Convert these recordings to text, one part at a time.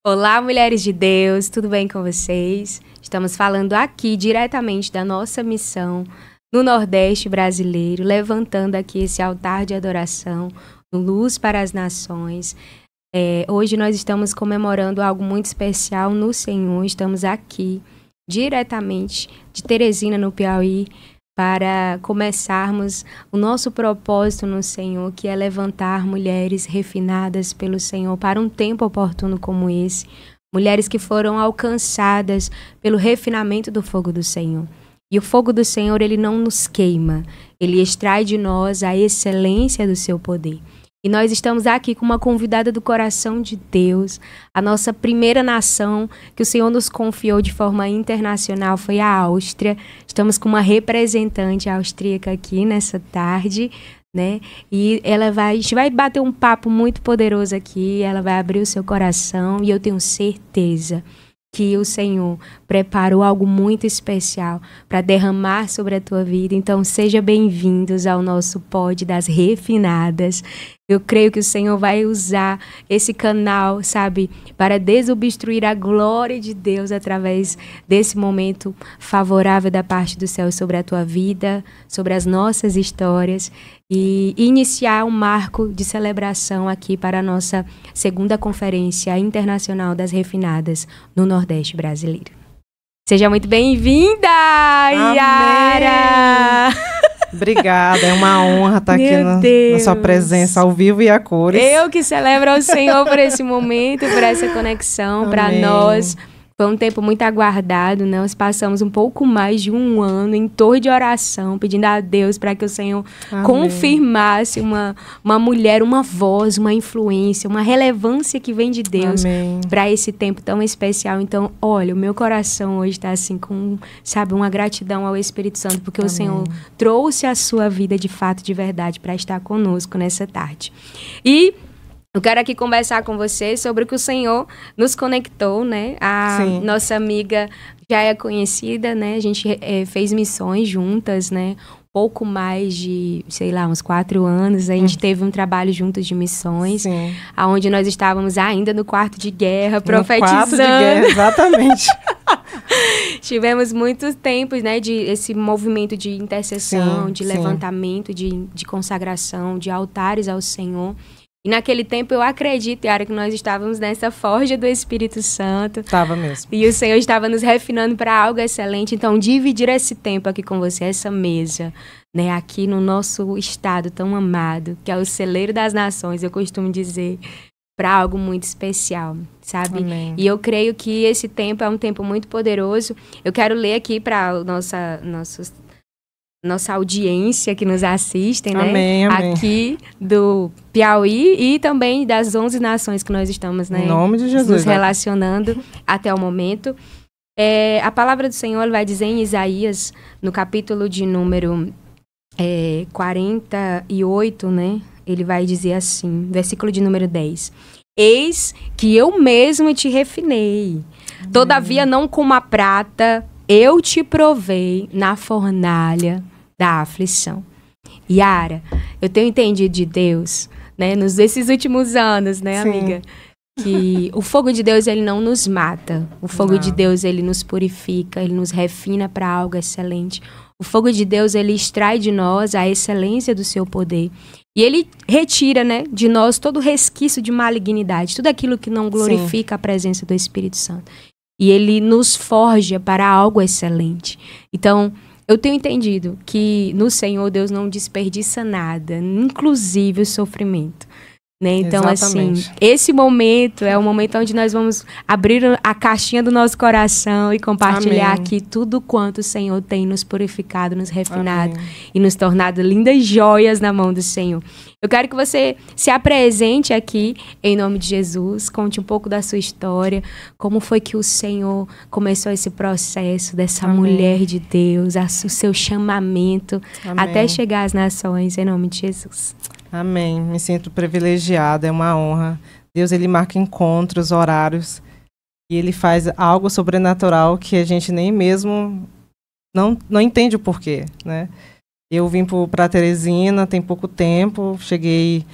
Olá, mulheres de Deus, tudo bem com vocês? Estamos falando aqui diretamente da nossa missão no Nordeste brasileiro, levantando aqui esse altar de adoração, Luz para as Nações. Hoje nós estamos comemorando algo muito especial no Senhor. Estamos aqui diretamente de Teresina, no Piauí, para começarmos o nosso propósito no Senhor, que é levantar mulheres refinadas pelo Senhor para um tempo oportuno como esse. Mulheres que foram alcançadas pelo refinamento do fogo do Senhor. E o fogo do Senhor, ele não nos queima. Ele extrai de nós a excelência do seu poder. E nós estamos aqui com uma convidada do coração de Deus. A nossa primeira nação que o Senhor nos confiou de forma internacional foi a Áustria. Estamos com uma representante austríaca aqui nessa tarde, né? E a gente vai bater um papo muito poderoso aqui. Ela vai abrir o seu coração e eu tenho certeza que o Senhor preparou algo muito especial para derramar sobre a tua vida. Então, sejam bem-vindos ao nosso pod das refinadas. Eu creio que o Senhor vai usar esse canal, sabe, para desobstruir a glória de Deus através desse momento favorável da parte do céu sobre a tua vida, sobre as nossas histórias e iniciar um marco de celebração aqui para a nossa segunda conferência internacional das refinadas no Nordeste brasileiro. Seja muito bem-vinda, Yara! Obrigada, é uma honra estar aqui na sua presença ao vivo e a cores. Eu que celebro ao Senhor por esse momento, por essa conexão, para nós. Foi um tempo muito aguardado, né? Nós passamos um pouco mais de um ano em torno de oração, pedindo a Deus para que o Senhor confirmasse uma mulher, uma voz, uma influência, uma relevância que vem de Deus para esse tempo tão especial. Então, olha, o meu coração hoje está assim com, sabe, uma gratidão ao Espírito Santo, porque o Senhor trouxe a sua vida de fato, de verdade, para estar conosco nessa tarde. E eu quero aqui conversar com você sobre o que o Senhor nos conectou, né? A nossa amiga já é conhecida, né? A gente fez missões juntas, né? Pouco mais de, sei lá, uns 4 anos. A gente teve um trabalho juntos de missões, onde nós estávamos ainda no quarto de guerra, profetizando. No quarto de guerra, exatamente. Tivemos muitos tempos, né? Esse movimento de intercessão, de levantamento, de consagração, de altares ao Senhor. E naquele tempo eu acredito, Yara, que nós estávamos nessa forja do Espírito Santo. Estava mesmo. E o Senhor estava nos refinando para algo excelente. Então, dividir esse tempo aqui com você, essa mesa, né, aqui no nosso estado tão amado, que é o celeiro das nações, eu costumo dizer, para algo muito especial, sabe? Amém. E eu creio que esse tempo é um tempo muito poderoso. Eu quero ler aqui para nossa audiência que nos assistem, né? Amém. Aqui do Piauí e também das 11 nações que nós estamos, né? Em nome de Jesus, nos relacionando até o momento. A palavra do Senhor vai dizer em Isaías, no capítulo de número 48, né? Ele vai dizer assim, versículo de número 10. Eis que eu mesmo te refinei, todavia não como a prata, eu te provei na fornalha da aflição. Yara, eu tenho entendido de Deus, né, nesses últimos anos, né, amiga? Que o fogo de Deus, ele não nos mata. O fogo de Deus, ele nos purifica, ele nos refina para algo excelente. O fogo de Deus, ele extrai de nós a excelência do seu poder. E ele retira, né, de nós todo resquício de malignidade, tudo aquilo que não glorifica a presença do Espírito Santo. E ele nos forja para algo excelente. Então, eu tenho entendido que no Senhor Deus não desperdiça nada, inclusive o sofrimento. Né? Então, exatamente. Assim, esse momento é o momento onde nós vamos abrir a caixinha do nosso coração e compartilhar aqui tudo quanto o Senhor tem nos purificado, nos refinado e nos tornado lindas joias na mão do Senhor. Eu quero que você se apresente aqui em nome de Jesus, conte um pouco da sua história, como foi que o Senhor começou esse processo dessa mulher de Deus, o seu chamamento até chegar às nações, em nome de Jesus. Amém. Me sinto privilegiada, é uma honra. Deus, ele marca encontros, horários, e ele faz algo sobrenatural que a gente nem mesmo não entende o porquê, né? Eu vim para Teresina tem pouco tempo, cheguei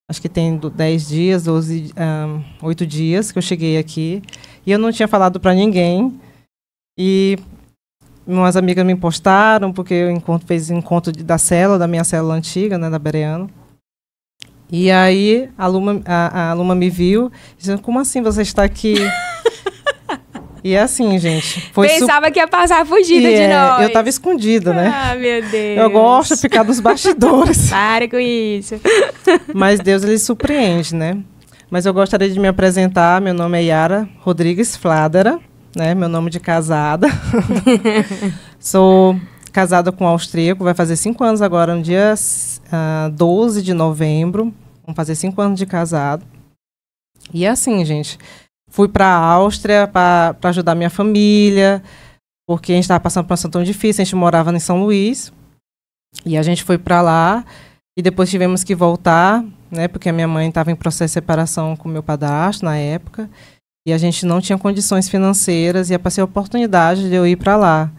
acho que tem 10 dias, 8 dias que eu cheguei aqui. E eu não tinha falado para ninguém. E umas amigas me postaram, porque eu fiz encontro da célula, da minha célula antiga, né, da Bereano. E aí a aluna me viu, dizendo, como assim você está aqui? E é assim, gente. Pensava que ia passar fugida de nós. Eu estava escondida, né? Ah, meu Deus. Eu gosto de ficar nos bastidores. Para com isso. Mas Deus, ele surpreende, né? Mas eu gostaria de me apresentar. Meu nome é Yara Rodrigues Fladera, né? Meu nome de casada. Sou casada com um austríaco. Vai fazer 5 anos agora, no dia 12 de novembro. Vamos fazer 5 anos de casado. E assim, gente... Fui para a Áustria para ajudar minha família, porque a gente estava passando por uma situação tão difícil. A gente morava em São Luís e a gente foi para lá e depois tivemos que voltar, né? Porque a minha mãe estava em processo de separação com meu padrasto na época e a gente não tinha condições financeiras e eu passei a oportunidade de eu ir para lá.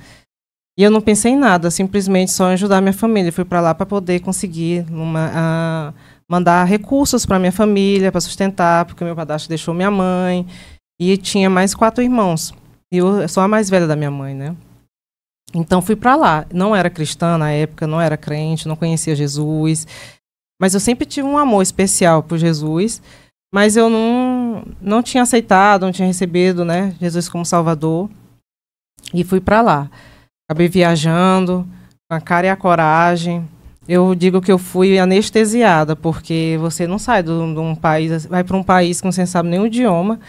E eu não pensei em nada, simplesmente só em ajudar minha família. Fui para lá para poder conseguir mandar recursos para minha família, para sustentar, porque meu padrasto deixou minha mãe. E tinha mais 4 irmãos. E eu sou a mais velha da minha mãe, né? Então fui para lá. Não era cristã na época, não era crente, não conhecia Jesus. Mas eu sempre tive um amor especial por Jesus. Mas eu não tinha aceitado, não tinha recebido, né, Jesus como Salvador. E fui para lá. Acabei viajando com a cara e a coragem. Eu digo que eu fui anestesiada, porque você não sai de um país, vai para um país que você não sabe nem o idioma,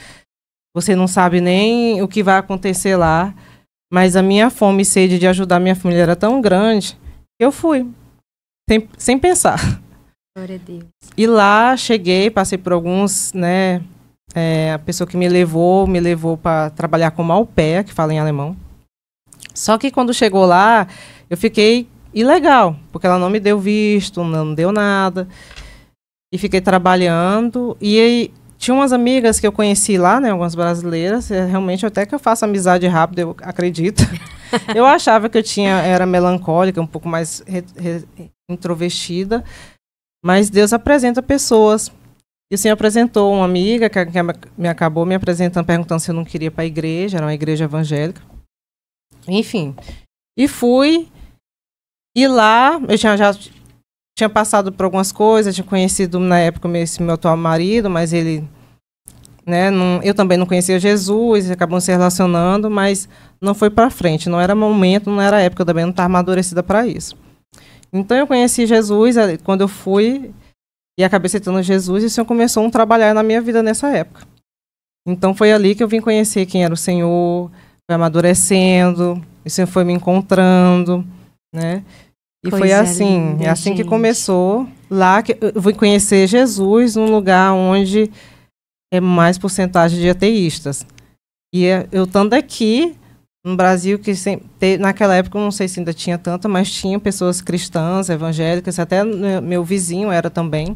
você não sabe nem o que vai acontecer lá, mas a minha fome e sede de ajudar minha família era tão grande, que eu fui, sem pensar. Glória a Deus. E lá cheguei, passei por alguns, né, a pessoa que me levou para trabalhar como au pair, que fala em alemão. Só que quando chegou lá, eu fiquei ilegal, porque ela não me deu visto, não deu nada. E fiquei trabalhando. E aí, tinha umas amigas que eu conheci lá, né, algumas brasileiras. Realmente, até que eu faço amizade rápido, eu acredito. Eu achava que era melancólica, um pouco mais introvertida. Mas Deus apresenta pessoas. E o Senhor apresentou uma amiga que me acabou me apresentando, perguntando se eu não queria ir para a igreja. Era uma igreja evangélica. Enfim. E fui. E lá, eu já tinha passado por algumas coisas, tinha conhecido na época esse meu atual marido, mas ele, né, eu também não conhecia Jesus, acabamos se relacionando, mas não foi para frente, não era momento, não era época, eu também não estava amadurecida para isso. Então eu conheci Jesus quando eu fui e acabei aceitando Jesus e o Senhor começou a trabalhar na minha vida nessa época. Então foi ali que eu vim conhecer quem era o Senhor, foi amadurecendo, o Senhor foi me encontrando, né? E coisa foi assim, linda, é assim gente. Que começou. Lá que eu fui conhecer Jesus num lugar onde é mais porcentagem de ateístas. E eu estando aqui no Brasil, que naquela época, eu não sei se ainda tinha tanta, mas tinha pessoas cristãs, evangélicas, até meu vizinho era também.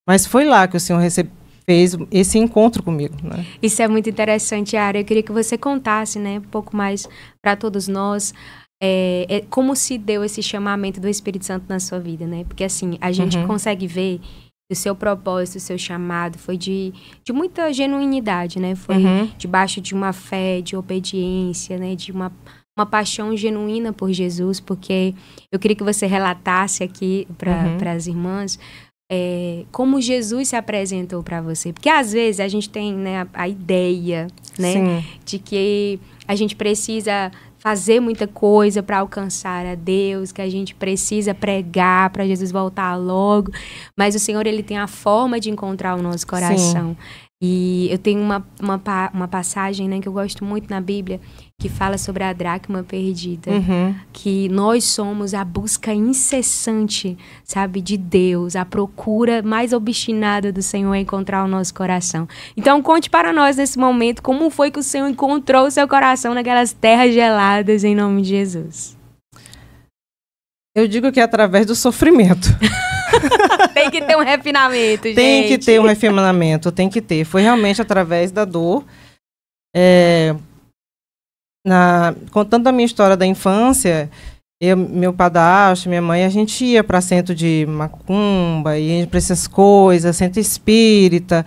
Mas foi lá que o Senhor fez esse encontro comigo, né? Isso é muito interessante, Yara. Eu queria que você contasse, né, um pouco mais para todos nós. Como se deu esse chamamento do Espírito Santo na sua vida, né? Porque assim, a gente consegue ver o seu propósito, o seu chamado foi de muita genuinidade, né? Foi debaixo de uma fé, de obediência, né? De uma paixão genuína por Jesus, porque eu queria que você relatasse aqui para as irmãs como Jesus se apresentou para você. Porque às vezes a gente tem, né, a ideia, né, de que a gente precisa fazer muita coisa para alcançar a Deus, que a gente precisa pregar para Jesus voltar logo, mas o Senhor, ele tem a forma de encontrar o nosso coração. Sim. E eu tenho uma passagem, né, que eu gosto muito na Bíblia, que fala sobre a dracma perdida, que nós somos a busca incessante, sabe, de Deus, a procura mais obstinada do Senhor é encontrar o nosso coração. Então, conte para nós nesse momento como foi que o Senhor encontrou o seu coração naquelas terras geladas, em nome de Jesus. Eu digo que é através do sofrimento. Tem que ter um refinamento, gente. Tem que ter um refinamento, tem que ter. Foi realmente através da dor. Contando a minha história da infância, Meu padrasto, minha mãe, a gente ia para centro de macumba, ia para essas coisas, centro espírita.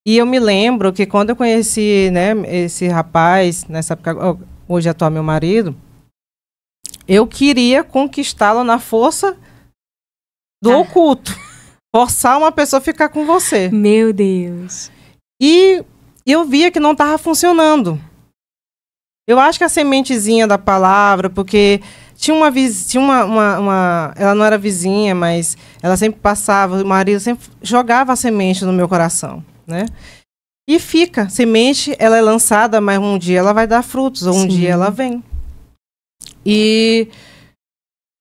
E eu me lembro que quando eu conheci, né, esse rapaz, nessa época, hoje atual meu marido, eu queria conquistá-lo na força do oculto. Forçar uma pessoa a ficar com você. Meu Deus. E eu via que não estava funcionando. Eu acho que a sementezinha da palavra, porque tinha ela não era vizinha, mas ela sempre passava, o marido sempre jogava a semente no meu coração, né? E fica, semente, ela é lançada, mas um dia ela vai dar frutos, ou um dia ela vem. E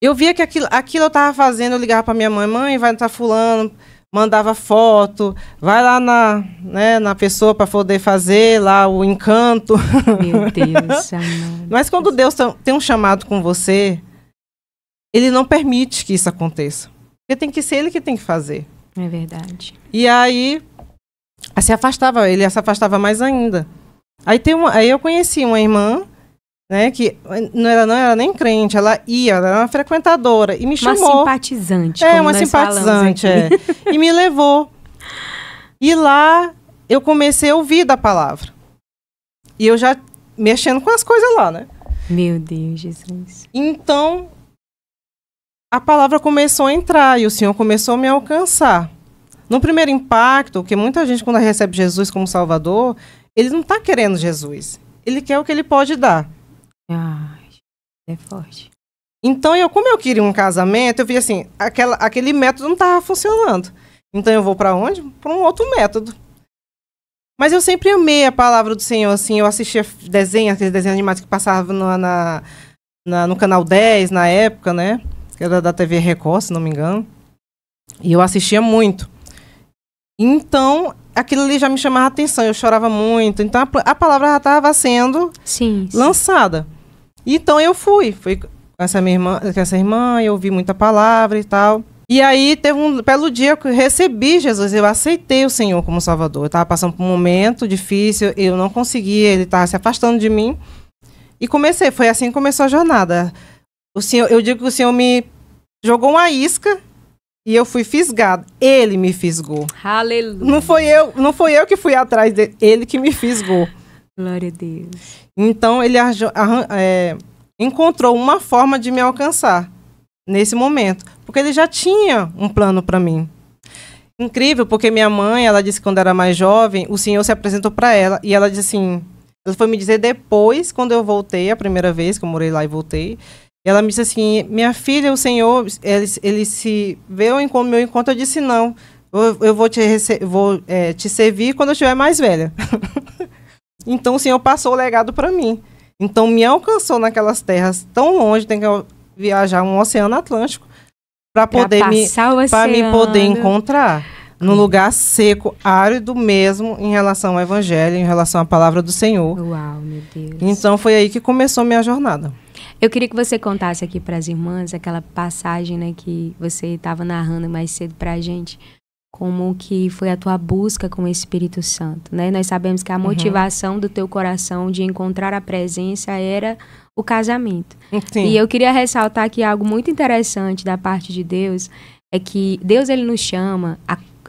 eu via que aquilo eu estava fazendo, eu ligava para minha mãe, vai estar fulano, mandava foto, vai lá na pessoa para poder fazer lá o encanto. Meu Deus, amor. Mas quando Deus tem um chamado com você, Ele não permite que isso aconteça. Porque tem que ser Ele que tem que fazer. É verdade. E aí, ele se afastava mais ainda. Aí eu conheci uma irmã, né, que não era nem crente, ela era uma frequentadora e me chamou. Uma simpatizante. Uma simpatizante, e me levou. E lá eu comecei a ouvir da palavra. E eu já mexendo com as coisas lá, né? Meu Deus, Jesus. Então, a palavra começou a entrar e o Senhor começou a me alcançar. No primeiro impacto, que muita gente, quando recebe Jesus como Salvador, ele não está querendo Jesus. Ele quer o que ele pode dar. É forte. Então, como eu queria um casamento, eu vi assim, aquele método não estava funcionando. Então, eu vou para onde? Para um outro método. Mas eu sempre amei a palavra do Senhor, assim, eu assistia aqueles desenhos animados que passavam no Canal 10, na época, né? Que era da TV Record, se não me engano. E eu assistia muito. Então, aquilo ali já me chamava a atenção, eu chorava muito. Então, a palavra já estava sendo lançada. Então, eu fui com essa irmã, eu ouvi muita palavra e tal. E aí, teve um belo dia que eu recebi Jesus, eu aceitei o Senhor como Salvador. Eu estava passando por um momento difícil, eu não conseguia, ele estava se afastando de mim. E foi assim que começou a jornada. Eu digo que o Senhor me jogou uma isca e eu fui fisgado. Ele me fisgou. Aleluia. Não foi eu que fui atrás dele, ele que me fisgou. Glória a Deus. Então, ele encontrou uma forma de me alcançar nesse momento. Porque ele já tinha um plano para mim. Incrível, porque minha mãe, ela disse que quando era mais jovem, o Senhor se apresentou para ela. E ela disse assim, ela foi me dizer depois, quando eu voltei, a primeira vez que eu morei lá e voltei. Ela me disse assim, minha filha, o Senhor, ele se veio no meu encontro. Eu disse, não, eu vou te servir quando eu estiver mais velha. Então, o Senhor passou o legado para mim. Então, me alcançou naquelas terras tão longe, tem que viajar um oceano Atlântico para me poder encontrar num lugar seco, árido mesmo, em relação ao Evangelho, em relação à palavra do Senhor. Uau, meu Deus. Então, foi aí que começou a minha jornada. Eu queria que você contasse aqui para as irmãs aquela passagem, né, que você estava narrando mais cedo para a gente, como que foi a tua busca com o Espírito Santo, né? Nós sabemos que a motivação do teu coração de encontrar a presença era o casamento. Sim. E eu queria ressaltar aqui algo muito interessante da parte de Deus, é que Deus, ele nos chama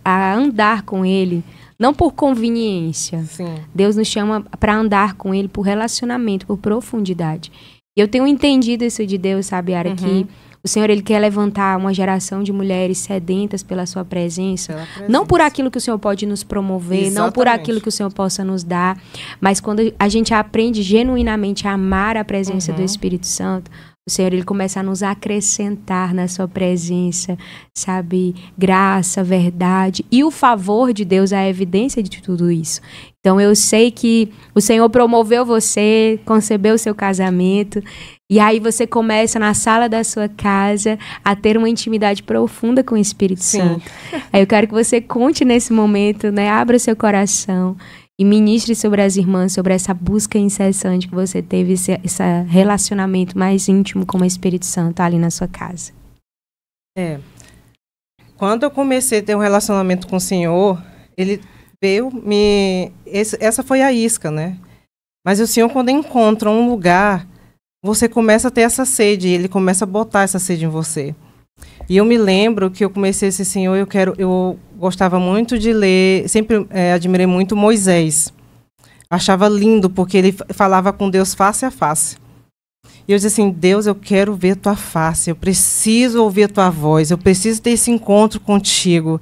a andar com ele, não por conveniência. Sim. Deus nos chama para andar com ele por relacionamento, por profundidade. E eu tenho entendido isso de Deus, sabe, Yara, que o Senhor, ele quer levantar uma geração de mulheres sedentas pela sua presença. Não por aquilo que o Senhor pode nos promover, Exatamente. Não por aquilo que o Senhor possa nos dar, mas quando a gente aprende genuinamente a amar a presença do Espírito Santo, o Senhor, ele começa a nos acrescentar na sua presença, sabe, graça, verdade, e o favor de Deus é a evidência de tudo isso. Então, eu sei que o Senhor promoveu você, concebeu o seu casamento, e aí você começa na sala da sua casa a ter uma intimidade profunda com o Espírito Santo. Aí eu quero que você conte nesse momento, né, abra seu coração e ministre sobre as irmãs, sobre essa busca incessante que você teve, esse relacionamento mais íntimo com o Espírito Santo ali na sua casa. Quando eu comecei a ter um relacionamento com o Senhor, ele veio essa foi a isca, né? Mas o Senhor, quando encontra um lugar, você começa a ter essa sede, e ele começa a botar essa sede em você. E eu me lembro que eu comecei esse Senhor, eu gostava muito de ler, sempre admirei muito Moisés. Achava lindo, porque ele falava com Deus face a face. E eu dizia assim, Deus, eu quero ver tua face, eu preciso ouvir a tua voz, eu preciso ter esse encontro contigo.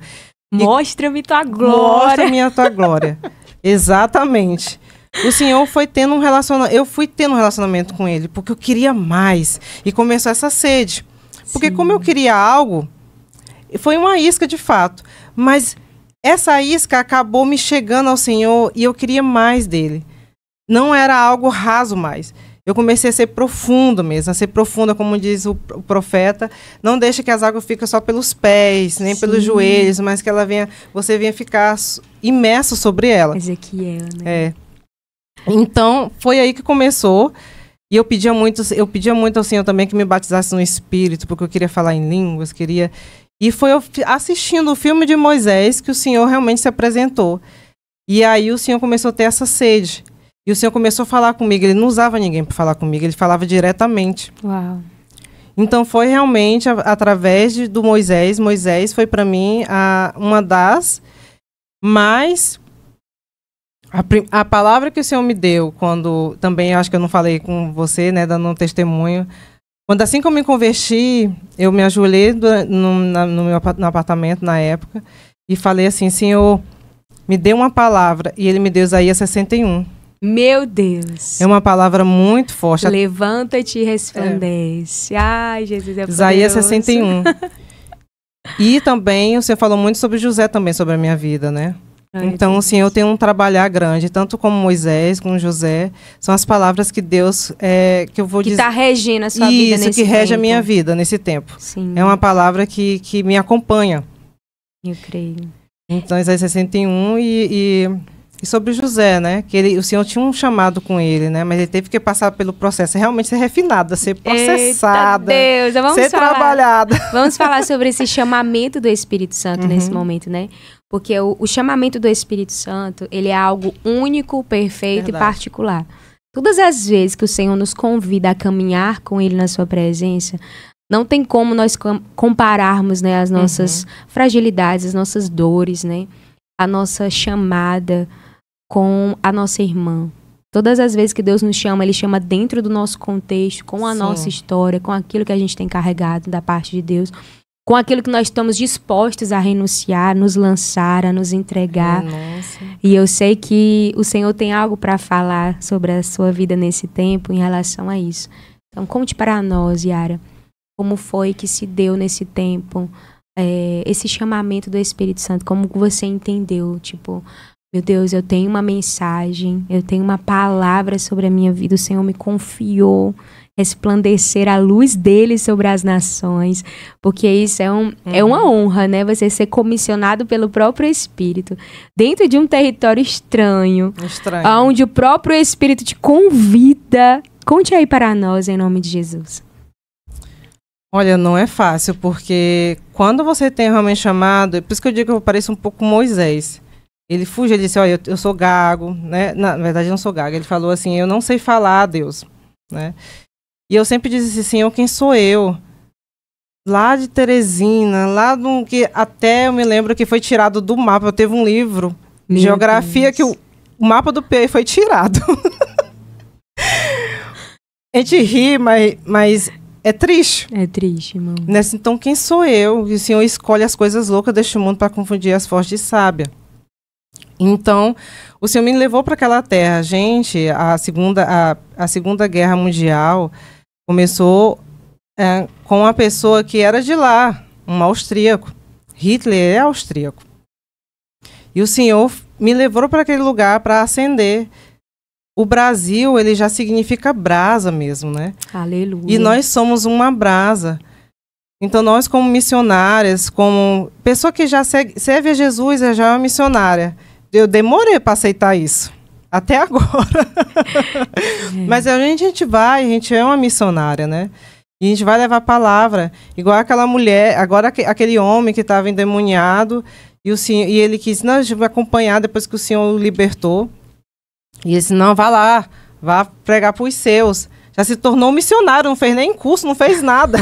Mostra-me tua glória. Mostra-me a tua glória. Exatamente. O Senhor foi tendo um relacionamento, eu fui tendo um relacionamento com ele, porque eu queria mais. E começou essa sede. Porque como eu queria algo, foi uma isca de fato. Mas essa isca acabou me chegando ao Senhor e eu queria mais dele. Não era algo raso mais. Eu comecei a ser profundo mesmo, a ser profunda, como diz o profeta. Não deixa que as águas fiquem só pelos pés, nem pelos joelhos, mas que você venha ficar imerso sobre ela. Ezequiel, né? Então, foi aí que começou. E eu pedia muito ao Senhor também que me batizasse no Espírito, porque eu queria falar em línguas, E foi eu assistindo o filme de Moisés que o Senhor realmente se apresentou. E aí o Senhor começou a ter essa sede. E o Senhor começou a falar comigo. Ele não usava ninguém para falar comigo, ele falava diretamente. Uau. Então foi realmente através do Moisés. Moisés foi para mim uma das mais... A palavra que o Senhor me deu, quando também acho que eu não falei com você, né, dando um testemunho, quando assim que eu me converti, eu me ajoelhei no apartamento na época e falei assim, Senhor, me dê uma palavra, e ele me deu Isaías 61. Meu Deus! É uma palavra muito forte. Levanta-te e resplandece. Ai, Jesus é poderoso. Isaías 61. E também o Senhor falou muito sobre José também, sobre a minha vida, né? Então, assim, eu tenho um trabalhar grande, tanto como Moisés, como José. São as palavras que Deus, que eu vou dizer... Que está regendo a sua vida nesse tempo. Isso, que rege a minha vida nesse tempo. Sim. É uma palavra que me acompanha. Eu creio. Então, Isaías 61 e sobre José, né? Que o Senhor tinha um chamado com ele, né? Mas ele teve que passar pelo processo, realmente ser refinada, ser processada, Eita Deus, ser trabalhada. Vamos falar sobre esse chamamento do Espírito Santo nesse momento, né? Porque o chamamento do Espírito Santo, ele é algo único, perfeito e particular. Todas as vezes que o Senhor nos convida a caminhar com ele na sua presença, não tem como nós compararmos, né, as nossas fragilidades, as nossas dores, né? A nossa chamada com a nossa irmã. Todas as vezes que Deus nos chama, Ele chama dentro do nosso contexto, com a nossa história, com aquilo que a gente tem carregado da parte de Deus, com aquilo que nós estamos dispostos a renunciar, nos lançar, a nos entregar. E eu sei que o Senhor tem algo para falar sobre a sua vida nesse tempo em relação a isso. Então, conte para nós, Yara, como foi que se deu nesse tempo esse chamamento do Espírito Santo, como você entendeu, tipo, meu Deus, eu tenho uma mensagem, eu tenho uma palavra sobre a minha vida, o Senhor me confiou resplandecer a luz dele sobre as nações, porque isso é uma honra, né? Você ser comissionado pelo próprio Espírito, dentro de um território estranho, onde o próprio Espírito te convida. Conte aí para nós, em nome de Jesus. Olha, não é fácil, porque quando você tem realmente chamado, é por isso que eu digo que eu pareço um pouco Moisés. Ele fuge, ele disse, olha, eu sou gago, né? Na verdade, eu não sou gago. Ele falou assim, eu não sei falar, Deus, né? E eu sempre disse assim, Senhor, quem sou eu? Lá de Teresina, lá do que até eu me lembro que foi tirado do mapa. Eu teve um livro de geografia que o mapa do Piauí foi tirado. A gente ri, mas é triste. É triste, irmão. Então, quem sou eu? E o Senhor escolhe as coisas loucas deste mundo para confundir as fortes de sábia. Então, o Senhor me levou para aquela terra. Gente, a Segunda Guerra Mundial começou com uma pessoa que era de lá, um austríaco. Hitler é austríaco. E o Senhor me levou para aquele lugar para acender. O Brasil, ele já significa brasa mesmo, né? Aleluia. E nós somos uma brasa. Então, nós como missionárias, como pessoa que já serve a Jesus, já é uma missionária. Eu demorei para aceitar isso. Até agora. Mas a gente é uma missionária, né? E a gente vai levar a palavra. Igual aquela mulher, agora aquele homem que estava endemoniado, e ele quis, não, a gente vai acompanhar depois que o Senhor o libertou. E ele disse, não, vá lá, vá pregar para os seus. já se tornou missionário, não fez nem curso, não fez nada.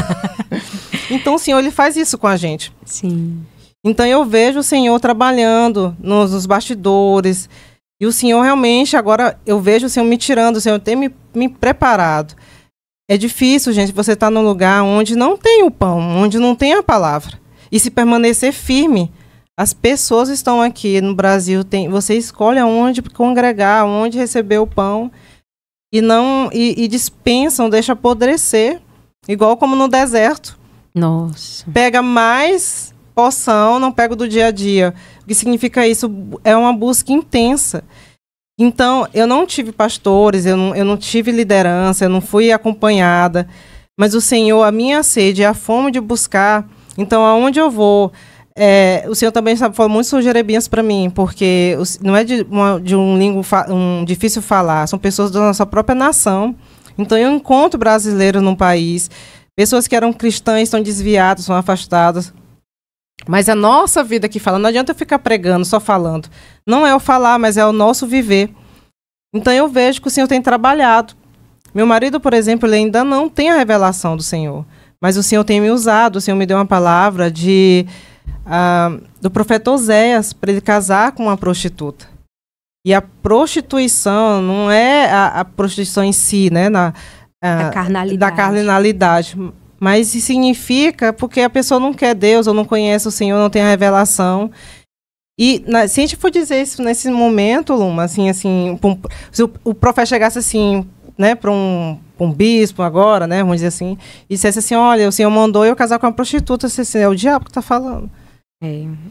Então o Senhor, ele faz isso com a gente. Sim. Então eu vejo o Senhor trabalhando nos bastidores. E o Senhor realmente, agora eu vejo o Senhor me tirando, o Senhor tem me preparado. É difícil, gente, você estar num lugar onde não tem o pão, onde não tem a palavra. E se permanecer firme. As pessoas estão aqui no Brasil, você escolhe aonde congregar, aonde receber o pão. E dispensam, deixa apodrecer. Igual como no deserto. Nossa. Pega mais porção, não pega do dia a dia. O que significa isso? É uma busca intensa. Então, eu não tive pastores, eu não tive liderança, eu não fui acompanhada. Mas o Senhor, a minha sede, a fome de buscar. Então, aonde eu vou... o Senhor também falou muito sobre Jerebias para mim, porque não é de um língua difícil falar, são pessoas da nossa própria nação. Então, eu encontro brasileiros no país, pessoas que eram cristãs, estão desviadas, são afastadas. Mas a nossa vida que fala, não adianta eu ficar pregando, só falando. Não é o falar, mas é o nosso viver. Então eu vejo que o Senhor tem trabalhado. Meu marido, por exemplo, ele ainda não tem a revelação do Senhor. Mas o Senhor tem me usado, o Senhor me deu uma palavra do profeta Oséias para ele casar com uma prostituta. E a prostituição não é a prostituição em si, né? Da carnalidade. Mas isso significa porque a pessoa não quer Deus, ou não conhece o Senhor, não tem a revelação. E se a gente for dizer isso nesse momento, Luma, assim, se o profeta chegasse assim, né, para um bispo agora, né, vamos dizer assim, e dissesse assim, olha, o Senhor mandou eu casar com uma prostituta, assim, é o diabo que está falando.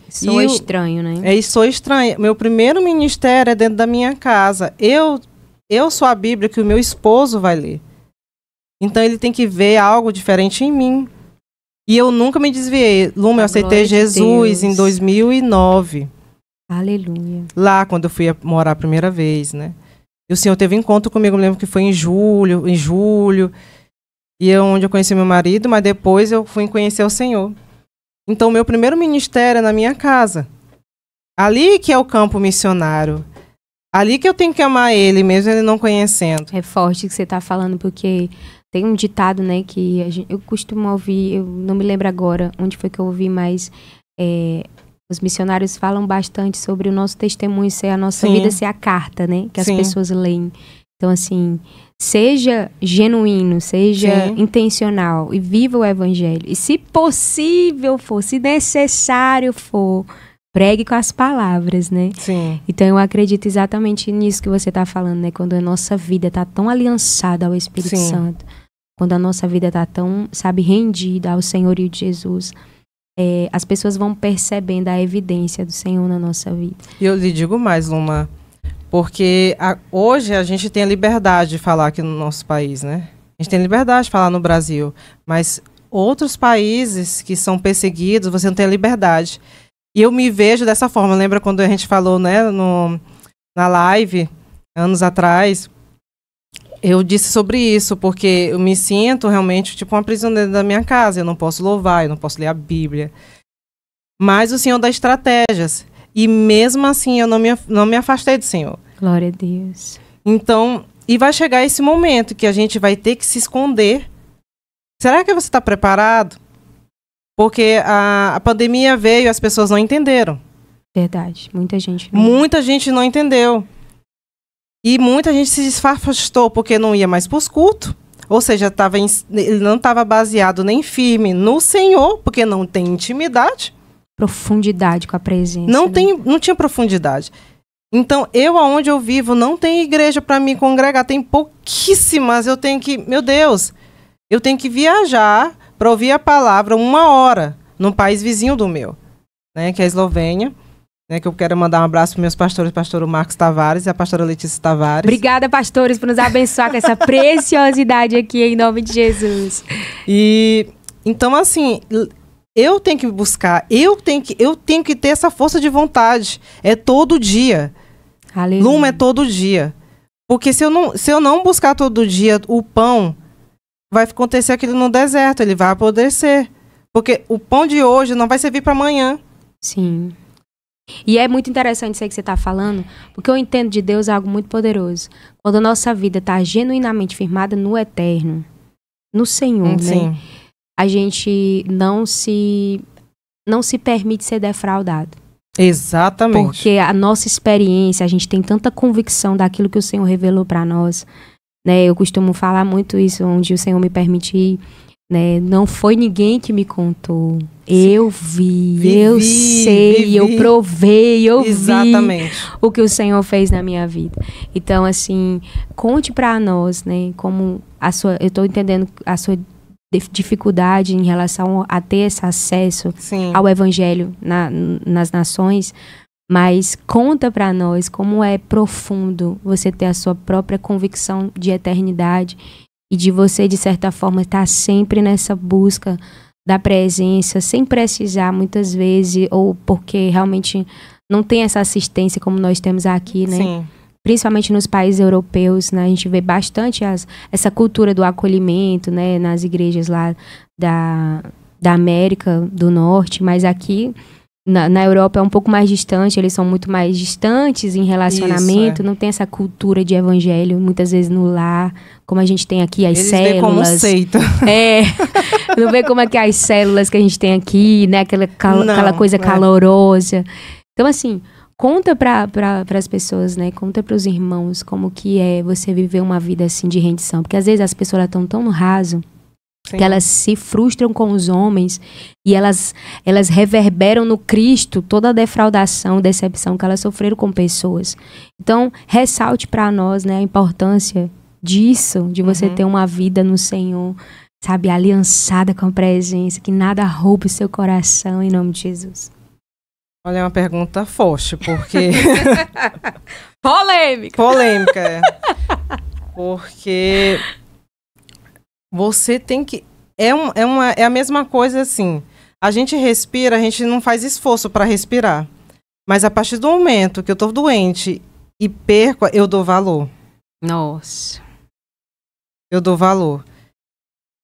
Soa estranho, né? Soa estranho. Meu primeiro ministério é dentro da minha casa. Eu sou a Bíblia que o meu esposo vai ler. Então ele tem que ver algo diferente em mim. E eu nunca me desviei. Luma, eu aceitei Jesus em 2009. Aleluia. Lá, quando eu fui morar a primeira vez, né? E o Senhor teve encontro comigo, eu me lembro que foi em julho. E é onde eu conheci meu marido, mas depois eu fui conhecer o Senhor. Então, o meu primeiro ministério é na minha casa. Ali que é o campo missionário. Ali que eu tenho que amar ele, mesmo ele não conhecendo. É forte que você está falando, porque tem um ditado, né, que eu costumo ouvir, eu não me lembro agora onde foi que eu ouvi, mas os missionários falam bastante sobre o nosso testemunho ser a nossa vida, ser a carta, né, que as pessoas leem. Então, assim, seja genuíno, seja intencional e viva o evangelho. E se possível for, se necessário for, pregue com as palavras, né? Sim. Então eu acredito exatamente nisso que você está falando, né? Quando a nossa vida está tão aliançada ao Espírito Santo, quando a nossa vida está tão, rendida ao senhorio de Jesus, as pessoas vão percebendo a evidência do Senhor na nossa vida. E eu lhe digo mais, Luma, porque hoje a gente tem a liberdade de falar aqui no nosso país, né? A gente tem liberdade de falar no Brasil, mas outros países que são perseguidos, você não tem a liberdade. E eu me vejo dessa forma. Lembra quando a gente falou, né, na live, anos atrás? Eu disse sobre isso, porque eu me sinto realmente tipo uma prisioneira da minha casa. Eu não posso louvar, eu não posso ler a Bíblia. Mas o Senhor dá estratégias. E mesmo assim, eu não me afastei do Senhor. Glória a Deus. Então, e vai chegar esse momento que a gente vai ter que se esconder. Será que você está preparado? Porque a pandemia veio e as pessoas não entenderam. Verdade. Muita gente não entendeu. E muita gente se desafastou porque não ia mais para os cultos. Ou seja, ele não estava baseado nem firme no Senhor, porque não tem intimidade. Profundidade com a presença. Não tinha profundidade. Então, aonde eu vivo, não tem igreja para me congregar. Tem pouquíssimas. Eu tenho que viajar para ouvir a palavra 1 hora num país vizinho do meu, né, que é a Eslovênia, né, que eu quero mandar um abraço para meus pastores, o pastor Marcos Tavares e a pastora Letícia Tavares. Obrigada, pastores, por nos abençoar com essa preciosidade aqui, em nome de Jesus. E então, assim, eu tenho que buscar, eu tenho que ter essa força de vontade. É todo dia. Aleluia. Luma, é todo dia. Porque se eu não buscar todo dia o pão, vai acontecer aquilo no deserto, ele vai apodrecer. Porque o pão de hoje não vai servir para amanhã. Sim. E é muito interessante isso aí que você está falando, porque eu entendo de Deus algo muito poderoso. Quando a nossa vida está genuinamente firmada no eterno, no Senhor, né? A gente não se permite ser defraudado. Exatamente. Porque a nossa experiência, a gente tem tanta convicção daquilo que o Senhor revelou para nós, né? Eu costumo falar muito isso, onde o Senhor me permite ir, né? Não foi ninguém que me contou. Eu vi, eu sei, eu provei, eu vi o que o Senhor fez na minha vida. Então, assim, conte para nós, né? Como eu estou entendendo a sua dificuldade em relação a ter esse acesso ao Evangelho nas nações, mas conta para nós como é profundo você ter a sua própria convicção de eternidade e de você, de certa forma, estar sempre nessa busca da presença, sem precisar, muitas vezes, ou porque realmente não tem essa assistência como nós temos aqui, né? Sim. Principalmente nos países europeus, né? A gente vê bastante essa cultura do acolhimento, né? Nas igrejas lá da América do Norte, mas aqui na Europa é um pouco mais distante, eles são muito mais distantes em relacionamento, não tem essa cultura de evangelho, muitas vezes no lar, como a gente tem aqui as células. Eles vê como seita. Não vê como é que as células que a gente tem aqui, né? Aquela coisa calorosa. Então, assim, conta para as pessoas, né? Conta para os irmãos como que é você viver uma vida assim de rendição. Porque às vezes as pessoas estão tão no raso que elas se frustram com os homens e elas reverberam no Cristo toda a defraudação, decepção que elas sofreram com pessoas. Então, ressalte para nós, né, a importância disso, de você ter uma vida no Senhor, sabe, aliançada com a presença, que nada roube o seu coração, em nome de Jesus. Olha, é uma pergunta forte, porque... Polêmica, é. Porque você tem que... É a mesma coisa assim. A gente respira, a gente não faz esforço para respirar. Mas a partir do momento que eu tô doente e perco, eu dou valor. Nossa. Eu dou valor.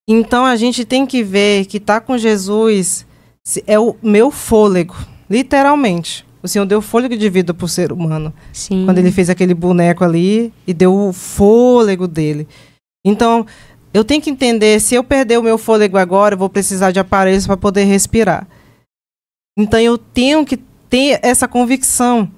Então a gente tem que ver que tá com Jesus é o meu fôlego. Literalmente. O Senhor deu fôlego de vida pro ser humano. Sim. Quando ele fez aquele boneco ali e deu o fôlego dele. Então, eu tenho que entender, se eu perder o meu fôlego agora, eu vou precisar de aparelhos para poder respirar. Então, eu tenho que ter essa convicção.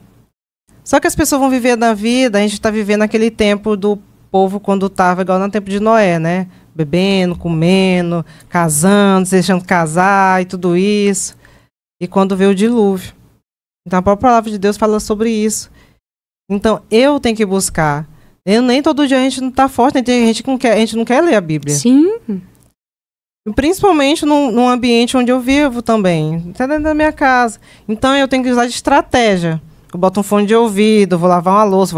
Só que as pessoas vão viver na vida, a gente está vivendo aquele tempo do povo quando estava igual no tempo de Noé, né? Bebendo, comendo, casando, se deixando casar e tudo isso. E quando veio o dilúvio. Então a própria palavra de Deus fala sobre isso. Então eu tenho que buscar. Nem todo dia a gente não está forte, né? Tem gente que a gente não quer ler a Bíblia. Sim. Principalmente num ambiente onde eu vivo também. Até dentro da minha casa. Então eu tenho que usar de estratégia. Eu boto um fone de ouvido, vou lavar uma louça,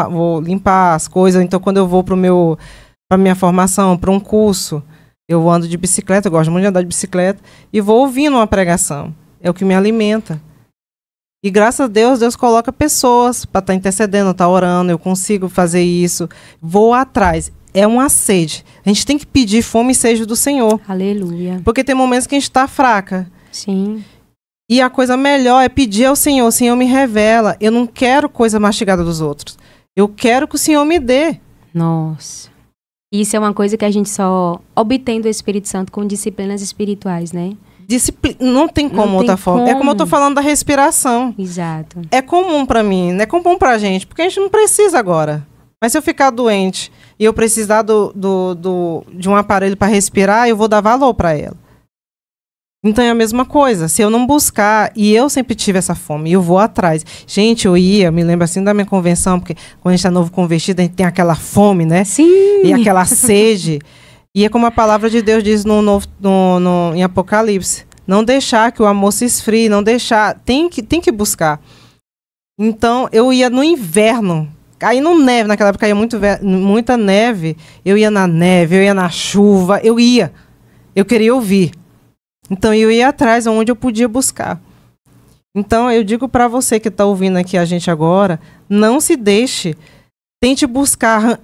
vou limpar as coisas. Então quando eu vou para minha formação, para um curso, eu ando de bicicleta, eu gosto muito de andar de bicicleta, e vou ouvindo uma pregação. É o que me alimenta. E graças a Deus, Deus coloca pessoas para estar intercedendo, estar orando, eu consigo fazer isso. Vou atrás. É uma sede. A gente tem que pedir fome e sede do Senhor. Aleluia. Porque tem momentos que a gente está fraca. Sim. E a coisa melhor é pedir ao Senhor. O Senhor me revela. Eu não quero coisa mastigada dos outros. Eu quero que o Senhor me dê. Nossa. Isso é uma coisa que a gente só obtém do Espírito Santo com disciplinas espirituais, né? Não tem como outra forma. É como eu tô falando da respiração. Exato. É comum para mim, não é comum pra gente, porque a gente não precisa agora. Mas se eu ficar doente e eu precisar de um aparelho para respirar, eu vou dar valor para ela. Então é a mesma coisa. Se eu não buscar, e eu sempre tive essa fome, e eu vou atrás. Gente, me lembro assim da minha convenção, porque quando a gente tá novo convertido, a gente tem aquela fome, né? Sim. E aquela sede. E é como a palavra de Deus diz em Apocalipse. Não deixar que o amor se esfrie, não deixar. Tem que buscar. Então, eu ia no inverno. Caindo neve, naquela época caía muita neve. Eu ia na neve, eu ia na chuva, eu ia. Eu queria ouvir. Então, eu ia atrás, onde eu podia buscar. Então, eu digo para você que está ouvindo aqui a gente agora, não se deixe. Tente buscar...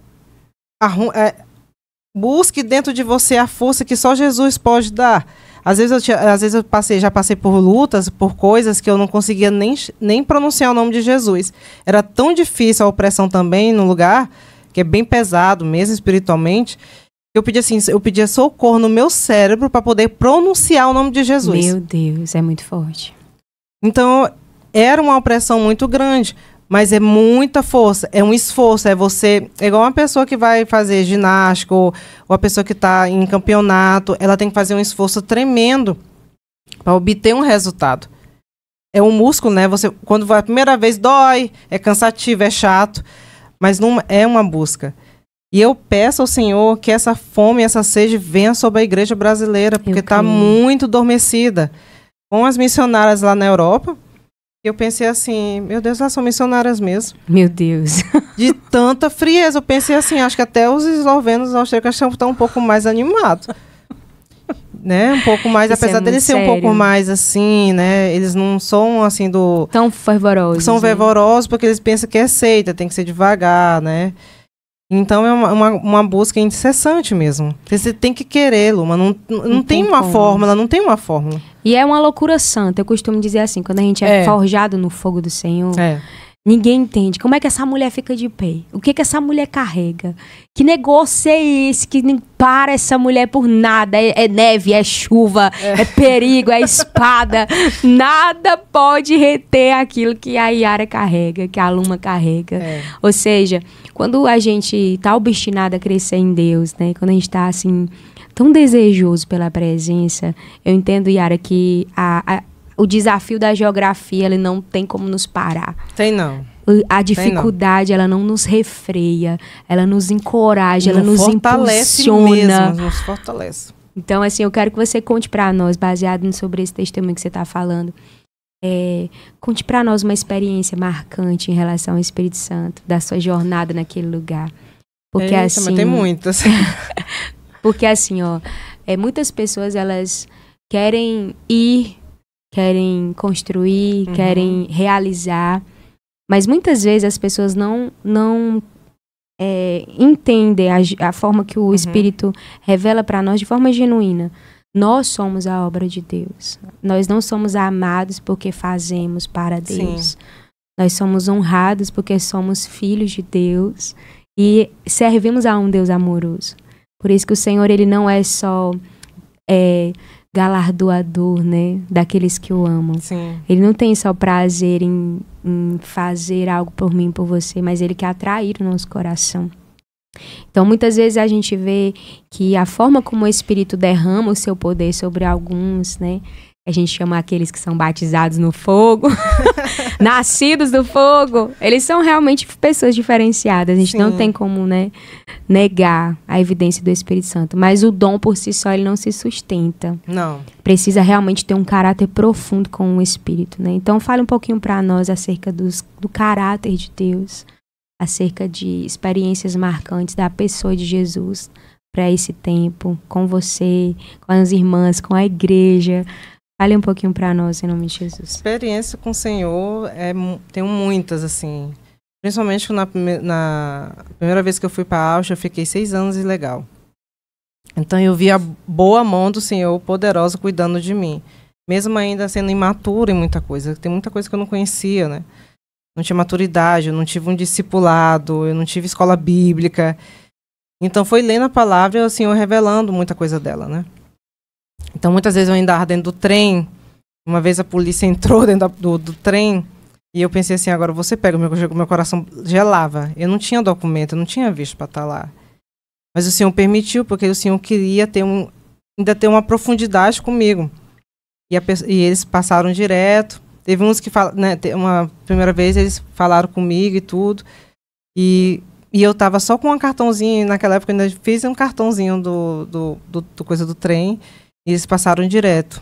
Busque dentro de você a força que só Jesus pode dar. Às vezes eu já passei por lutas, por coisas que eu não conseguia nem pronunciar o nome de Jesus. Era tão difícil a opressão também no lugar, que é bem pesado mesmo espiritualmente, que eu pedia socorro no meu cérebro para poder pronunciar o nome de Jesus. Meu Deus, é muito forte. Então, era uma opressão muito grande. Mas é muita força, é um esforço, é igual uma pessoa que vai fazer ginástica ou a pessoa que está em campeonato, ela tem que fazer um esforço tremendo para obter um resultado. É um músculo, né? Você, quando vai a primeira vez, dói, é cansativo, é chato, mas não é uma busca. E eu peço ao Senhor que essa fome, essa sede venha sobre a igreja brasileira, porque está muito adormecida. Com as missionárias lá na Europa, eu pensei assim, meu Deus, elas são missionárias mesmo. Meu Deus. De tanta frieza. Eu pensei assim, acho que até os eslovenos, os austríacos estão um pouco mais animados. Né? Um pouco mais, Isso apesar deles ser um pouco mais assim, né? Eles não são assim tão fervorosos. São fervorosos porque eles pensam que é seita, tem que ser devagar, né? Então é uma busca incessante mesmo. Você tem que querê-lo, mas não tem uma fórmula, não tem uma fórmula. E é uma loucura santa. Eu costumo dizer assim, quando a gente é forjado no fogo do Senhor, ninguém entende. Como é que essa mulher fica de pé? O que essa mulher carrega? Que negócio é esse que nem para essa mulher por nada? É neve, é chuva, é perigo, é espada. Nada pode reter aquilo que a Yara carrega, que a Luma carrega. Ou seja, quando a gente está obstinado a crescer em Deus, né? Quando a gente está assim, tão desejoso pela presença, eu entendo, Yara, que o desafio da geografia, ele não tem como nos parar. Tem não. A dificuldade, ela não nos refreia, ela nos encoraja, ela nos impulsiona. Mesmo, nos fortalece. Então, assim, eu quero que você conte para nós, baseado sobre esse testemunho que você está falando, conte para nós uma experiência marcante em relação ao Espírito Santo, da sua jornada naquele lugar. Porque assim, mas tem muitas. Porque assim, muitas pessoas, elas querem ir, querem construir, querem realizar, mas muitas vezes as pessoas não entendem a forma que o Espírito revela para nós de forma genuína. Nós somos a obra de Deus. Nós não somos amados porque fazemos para Deus. Sim. Nós somos honrados porque somos filhos de Deus e servimos a um Deus amoroso. Por isso que o Senhor, ele não é só galardoador, né, daqueles que o amam. Sim. Ele não tem só prazer em fazer algo por mim, por você, mas ele quer atrair o nosso coração. Então, muitas vezes a gente vê que a forma como o Espírito derrama o seu poder sobre alguns, né, a gente chama aqueles que são batizados no fogo, nascidos do fogo, eles são realmente pessoas diferenciadas. A gente não tem como, né, negar a evidência do Espírito Santo. Mas o dom por si só, ele não se sustenta. Não. Precisa realmente ter um caráter profundo com o Espírito, né? Então, fale um pouquinho para nós acerca do caráter de Deus, acerca de experiências marcantes da pessoa de Jesus para esse tempo, com você, com as irmãs, com a igreja. Fale um pouquinho para nós, em nome de Jesus. Experiência com o Senhor, tenho muitas, assim. Principalmente na primeira vez que eu fui para a Áustria, eu fiquei 6 anos ilegal. Então eu vi a boa mão do Senhor, poderosa, cuidando de mim. Mesmo ainda sendo imatura em muita coisa. Tem muita coisa que eu não conhecia, né? Não tinha maturidade, eu não tive um discipulado, eu não tive escola bíblica. Então foi lendo a palavra e o Senhor revelando muita coisa dela, né? Então, muitas vezes eu ainda andava dentro do trem. Uma vez a polícia entrou dentro do trem e eu pensei assim, agora você pega, meu coração gelava. Eu não tinha documento, eu não tinha visto para estar lá. Mas o Senhor permitiu, porque o Senhor queria ainda ter uma profundidade comigo. E eles passaram direto. Teve uns que né, uma primeira vez eles falaram comigo e tudo. E eu estava só com um cartãozinho, naquela época eu ainda fiz um cartãozinho do coisa do trem. E eles passaram direto.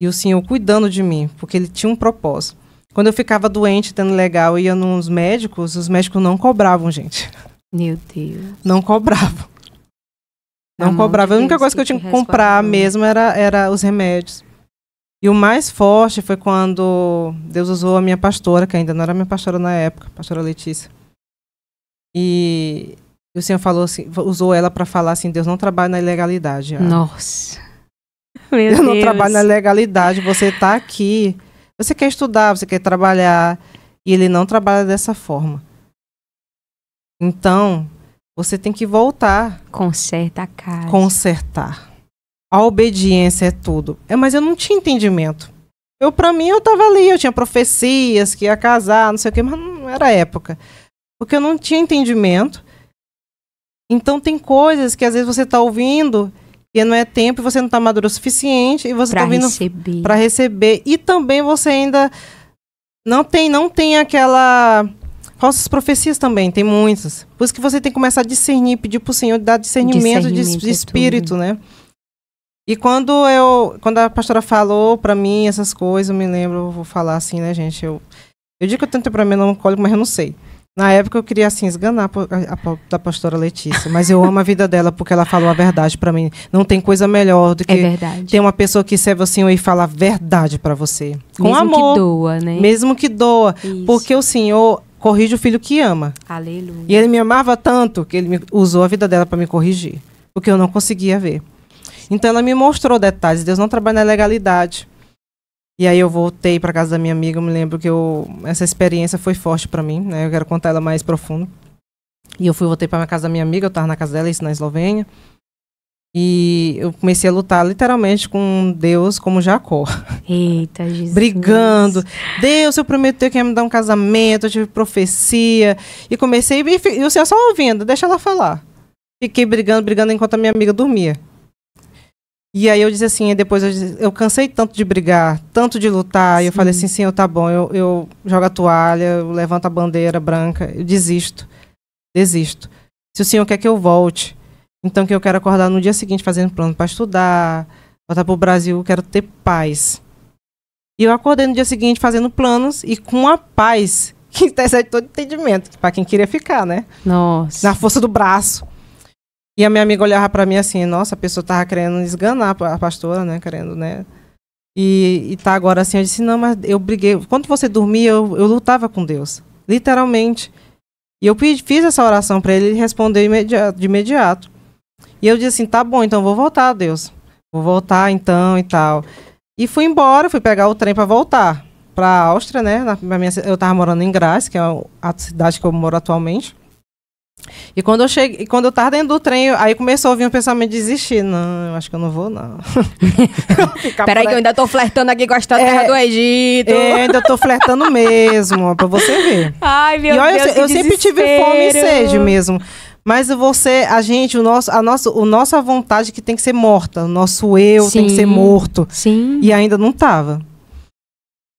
E o Senhor cuidando de mim, porque ele tinha um propósito. Quando eu ficava doente, tendo legal, eu ia nos médicos, os médicos não cobravam, gente. Meu Deus. Não cobravam. Não cobravam. A única coisa que eu tinha que comprar mesmo era os remédios. E o mais forte foi quando Deus usou a minha pastora, que ainda não era minha pastora na época, pastora Letícia. E o Senhor falou assim, usou ela para falar assim, Deus não trabalha na ilegalidade. Nossa. Meu Eu não Deus. trabalho na legalidade. Você tá aqui, você quer estudar, você quer trabalhar, e ele não trabalha dessa forma. Então, você tem que voltar. Conserta a casa. Consertar. A obediência é tudo. Mas eu não tinha entendimento. Pra mim, eu tava ali, eu tinha profecias que ia casar, não sei o quê, mas não era época. Porque eu não tinha entendimento. Então, tem coisas que às vezes você tá ouvindo e não é tempo, e você não tá maduro o suficiente, e você tá ouvindo para receber. E também você ainda não tem aquela... Falsas profecias também, tem muitas. Por isso que você tem que começar a discernir, pedir pro Senhor dar discernimento de espírito, né? E quando a pastora falou pra mim essas coisas, eu me lembro, eu vou falar assim, né, gente? Eu digo que eu tenho temperamento melancólico, mas eu não sei. Na época eu queria, assim, esganar a pastora Letícia, mas eu amo a vida dela porque ela falou a verdade pra mim. Não tem coisa melhor do que ter uma pessoa que serve o Senhor e fala a verdade pra você. Com mesmo amor. Mesmo que doa, né? Mesmo que doa. Isso. Porque o Senhor corrige o filho que ama. Aleluia. E ele me amava tanto que ele usou a vida dela para me corrigir. Porque eu não conseguia ver. Então ela me mostrou detalhes. Deus não trabalha na legalidade. E aí eu voltei para casa da minha amiga. Eu me lembro que essa experiência foi forte para mim, né? Eu quero contar ela mais profundo. E voltei para casa da minha amiga. Eu estava na casa dela, isso na Eslovênia. E eu comecei a lutar literalmente com Deus como Jacó. Eita, Jesus. Brigando. Deus, eu prometeu que ia me dar um casamento, eu tive profecia. E comecei, e o Senhor só ouvindo, deixa ela falar. Fiquei brigando enquanto a minha amiga dormia. E aí eu disse assim, depois eu cansei tanto de brigar, tanto de lutar. E eu falei assim, Senhor, tá bom, eu jogo a toalha, eu levanto a bandeira branca, eu desisto. Se o Senhor quer que eu volte, então que eu quero acordar no dia seguinte fazendo plano para estudar, voltar para o Brasil, eu quero ter paz. E eu acordei no dia seguinte fazendo planos e com a paz que excede todo entendimento, para quem queria ficar, né? Nossa. Na força do braço. E a minha amiga olhava para mim assim, nossa, a pessoa tava querendo esganar a pastora, né? Querendo, né? E tá agora assim, eu disse, não, mas eu briguei. Quando você dormia, eu lutava com Deus. Literalmente. E eu fiz essa oração para ele responder de imediato. E eu disse assim, tá bom, então vou voltar, Deus. Vou voltar então e tal. E fui embora, fui pegar o trem para voltar para a Áustria, né? Eu tava morando em Graz, que é a cidade que eu moro atualmente. E quando eu tava dentro do trem, aí começou a vir um pensamento de desistir. Não, eu acho que eu não vou, não. Peraí que eu ainda tô flertando aqui com a terra do Egito. Ainda tô flertando mesmo, pra você ver. Ai, meu Deus, eu sempre tive fome e sede mesmo. Mas a nossa vontade que tem que ser morta. O nosso eu tem que ser morto. Sim. E ainda não tava.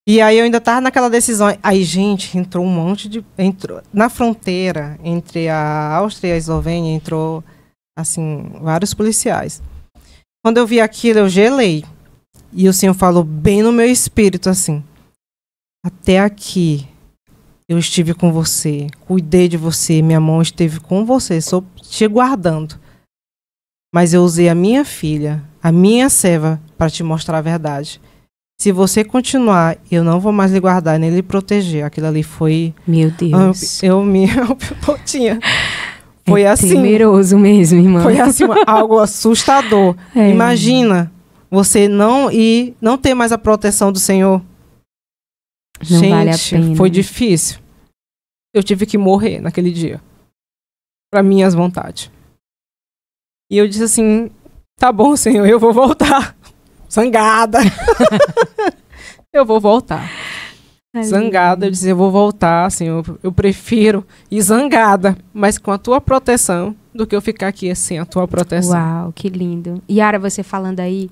E aí eu ainda tava naquela decisão. Aí, gente, entrou um monte de... na fronteira entre a Áustria e a Eslovênia, entrou, assim, vários policiais. Quando eu vi aquilo, eu gelei. E o Senhor falou bem no meu espírito, assim. Até aqui, eu estive com você, cuidei de você, minha mão esteve com você, estou te guardando. Mas eu usei a minha filha, a minha serva, para te mostrar a verdade. Se você continuar, eu não vou mais lhe guardar nem lhe proteger. Aquilo ali foi... Meu Deus. Eu tinha. Foi assim. Temeroso mesmo, irmã. Foi assim, algo assustador. Imagina você não ter mais a proteção do Senhor. Não Gente, vale a pena. Foi difícil. Eu tive que morrer naquele dia. Para minhas vontades. E eu disse assim, tá bom, Senhor, eu vou voltar. Zangada. Eu vou voltar. Zangada, eu disse, eu vou voltar, Senhor. Eu prefiro ir zangada, mas com a tua proteção, do que eu ficar aqui sem a tua proteção. Uau, que lindo. Yara, você falando aí,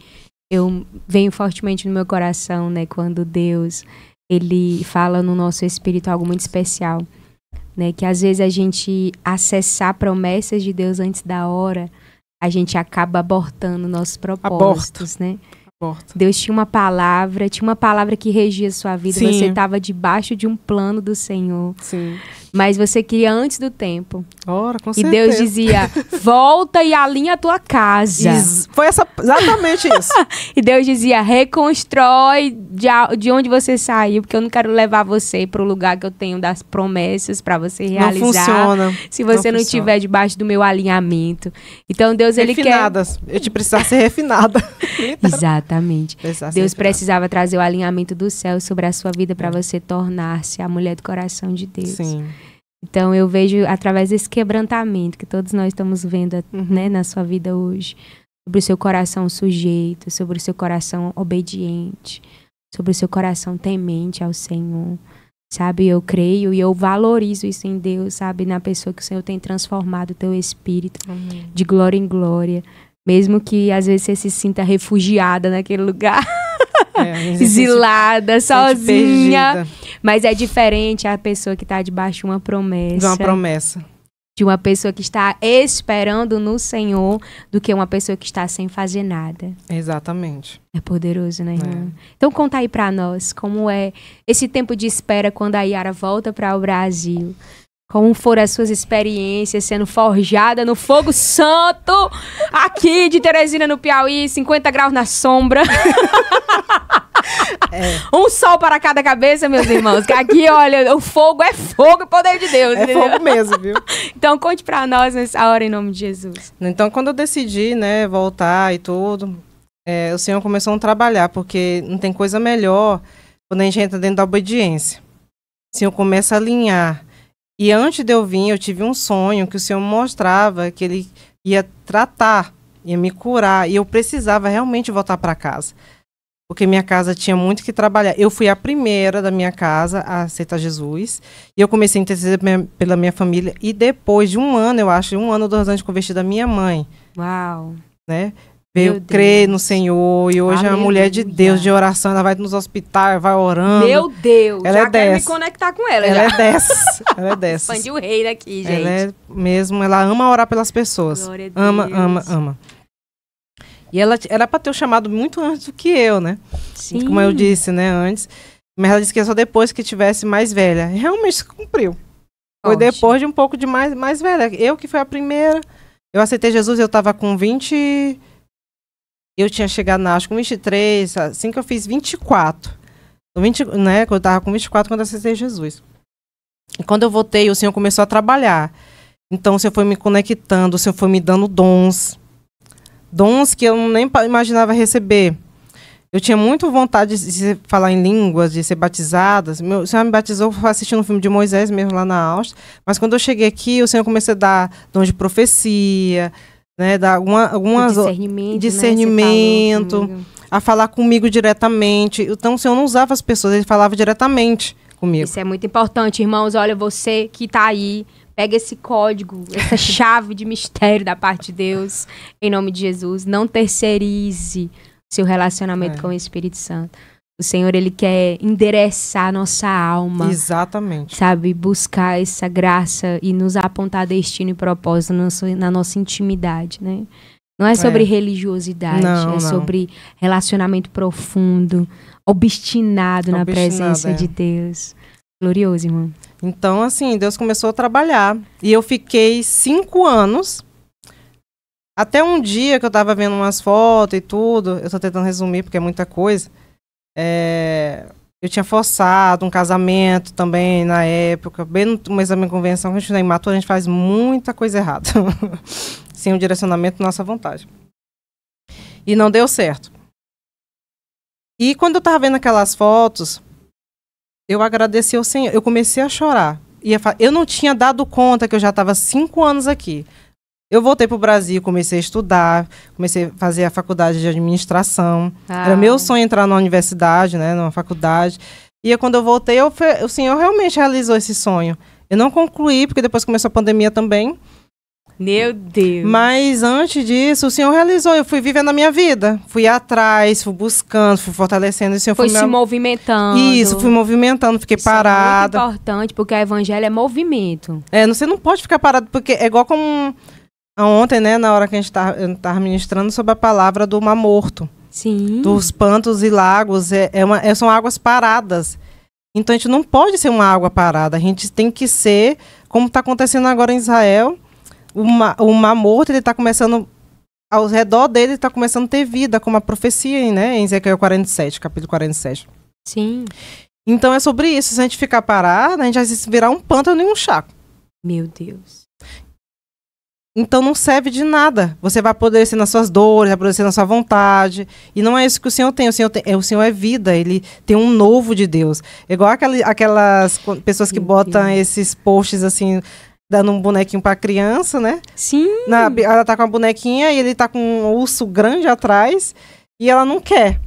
eu venho fortemente no meu coração, né? Quando Deus, ele fala no nosso espírito algo muito especial, né? Que às vezes a gente acessar promessas de Deus antes da hora, a gente acaba abortando nossos propósitos, né? Deus tinha uma palavra que regia a sua vida. Sim. Você estava debaixo de um plano do Senhor. Sim. Mas você queria antes do tempo. Ora, com E certeza. Deus dizia, volta e alinha a tua casa. Foi exatamente isso. E Deus dizia, reconstrói de onde você saiu, porque eu não quero levar você para o lugar que eu tenho das promessas para você realizar. Não funciona. Se você não estiver debaixo do meu alinhamento. Então Deus, ele quer... Refinadas. Eu te precisava ser refinada. Exatamente. Precisava ser Deus refinada. precisava trazer o alinhamento do céu sobre a sua vida para você tornar-se a mulher do coração de Deus. Sim. Então eu vejo através desse quebrantamento que todos nós estamos vendo, né, na sua vida hoje, sobre o seu coração sujeito, sobre o seu coração obediente, sobre o seu coração temente ao Senhor, sabe? Eu creio e eu valorizo isso em Deus, sabe? Na pessoa que o Senhor tem transformado o teu espírito de glória em glória, mesmo que às vezes você se sinta refugiada naquele lugar. Exilada, sozinha. Mas é diferente a pessoa que está debaixo de uma promessa. De uma promessa. De uma pessoa que está esperando no Senhor do que uma pessoa que está sem fazer nada. Exatamente. É poderoso, né, irmão? Então conta aí pra nós como é esse tempo de espera quando a Yara volta para o Brasil. Como foram as suas experiências sendo forjada no fogo santo aqui de Teresina, no Piauí, 50 graus na sombra. Um sol para cada cabeça, meus irmãos. Que aqui, olha, o fogo é fogo e poder de Deus. É entendeu? fogo mesmo, viu? Então conte pra nós nessa hora em nome de Jesus. Então, quando eu decidi, né, voltar e tudo, o Senhor começou a trabalhar, porque não tem coisa melhor quando a gente entra dentro da obediência. O Senhor começa a alinhar. E antes de eu vir, eu tive um sonho que o Senhor mostrava que Ele ia tratar, ia me curar. E eu precisava realmente voltar para casa. Porque minha casa tinha muito que trabalhar. Eu fui a primeira da minha casa a aceitar Jesus. E eu comecei a interceder pela minha família. E depois de um ano, eu acho, 1 ano ou 2 anos de convertida da minha mãe. Uau! Né? Veio crer no Senhor. E hoje é uma mulher de Deus, de oração. Ela vai nos hospitais, vai orando. Meu Deus! Ela já é quero me dessa. conectar com ela. Ela já. é dessas. Ela é dessas. Expande o rei daqui, gente. Ela é mesmo, ela ama orar pelas pessoas. Glória a Ama, Deus. ama, ama. E ela era para ter o chamado muito antes do que eu, né? Sim. Como eu disse, né, antes. Mas ela disse que só depois que tivesse mais velha. E realmente se cumpriu. Foi Ótimo. depois de um pouco de mais velha. Eu que fui a primeira. Eu aceitei Jesus, eu estava com 20... Eu tinha chegado na acho com 23, assim que eu fiz 24. 20, né, eu estava com 24 quando eu aceitei Jesus. E quando eu voltei, o Senhor começou a trabalhar. Então o Senhor foi me conectando, o Senhor foi me dando dons. Dons que eu nem imaginava receber. Eu tinha muito vontade de falar em línguas, de ser batizada. O Senhor me batizou assistindo um filme de Moisés mesmo lá na Áustria. Mas quando eu cheguei aqui, o Senhor começou a dar dons de profecia, né, dar algumas discernimento, né, a falar comigo diretamente. Então o Senhor não usava as pessoas, Ele falava diretamente comigo. Isso é muito importante, irmãos. Olha, você que tá aí, pega esse código, essa chave de mistério da parte de Deus, em nome de Jesus. Não terceirize seu relacionamento com o Espírito Santo. O Senhor, Ele quer endereçar nossa alma. Exatamente. Sabe? Buscar essa graça e nos apontar destino e propósito na nossa intimidade, né? Não é sobre religiosidade, não. Sobre relacionamento profundo, obstinado na presença de Deus. Glorioso, irmão. Então, assim, Deus começou a trabalhar. E eu fiquei 5 anos. Até um dia que eu tava vendo umas fotos e tudo. Eu tô tentando resumir porque é muita coisa. Eu tinha forçado um casamento também na época. Bem no exame de convenção, que a gente não é imaturo, a gente faz muita coisa errada. Sem o direcionamento da nossa vontade. E não deu certo. E quando eu tava vendo aquelas fotos, eu agradeci ao Senhor. Eu comecei a chorar. Eu não tinha dado conta que eu já estava 5 anos aqui. Eu voltei para o Brasil, comecei a estudar, comecei a fazer a faculdade de administração. Era meu sonho entrar na universidade, né, numa faculdade. E quando eu voltei, o Senhor realmente realizou esse sonho. Eu não concluí, porque depois começou a pandemia também. Meu Deus! Mas antes disso, o Senhor realizou. Eu fui vivendo a minha vida. Fui atrás, fui buscando, fui fortalecendo. O Senhor foi se movimentando. Isso, fui movimentando, fiquei parada. É muito importante, porque o evangelho é movimento. Você não pode ficar parado, porque é igual como ontem, né, na hora que a gente estava ministrando sobre a palavra do Mar Morto. Sim. Dos pantos e lagos. São águas paradas. Então a gente não pode ser uma água parada, a gente tem que ser, como está acontecendo agora em Israel, o Mar Morto, ele está começando, ao redor dele está começando a ter vida, como a profecia, né, em Ezequiel 47, capítulo 47. Sim. Então é sobre isso, se a gente ficar parado, a gente vai se virar um pântano e um chaco. Meu Deus. Então não serve de nada. Você vai apodrecer nas suas dores, vai apodrecer na sua vontade. E não é isso que o Senhor tem. O Senhor é vida. Ele tem um novo de Deus. Igual aquelas pessoas que botam esses posts assim, dando um bonequinho pra criança, né? Sim. Ela tá com a bonequinha e ele tá com um urso grande atrás e ela não quer.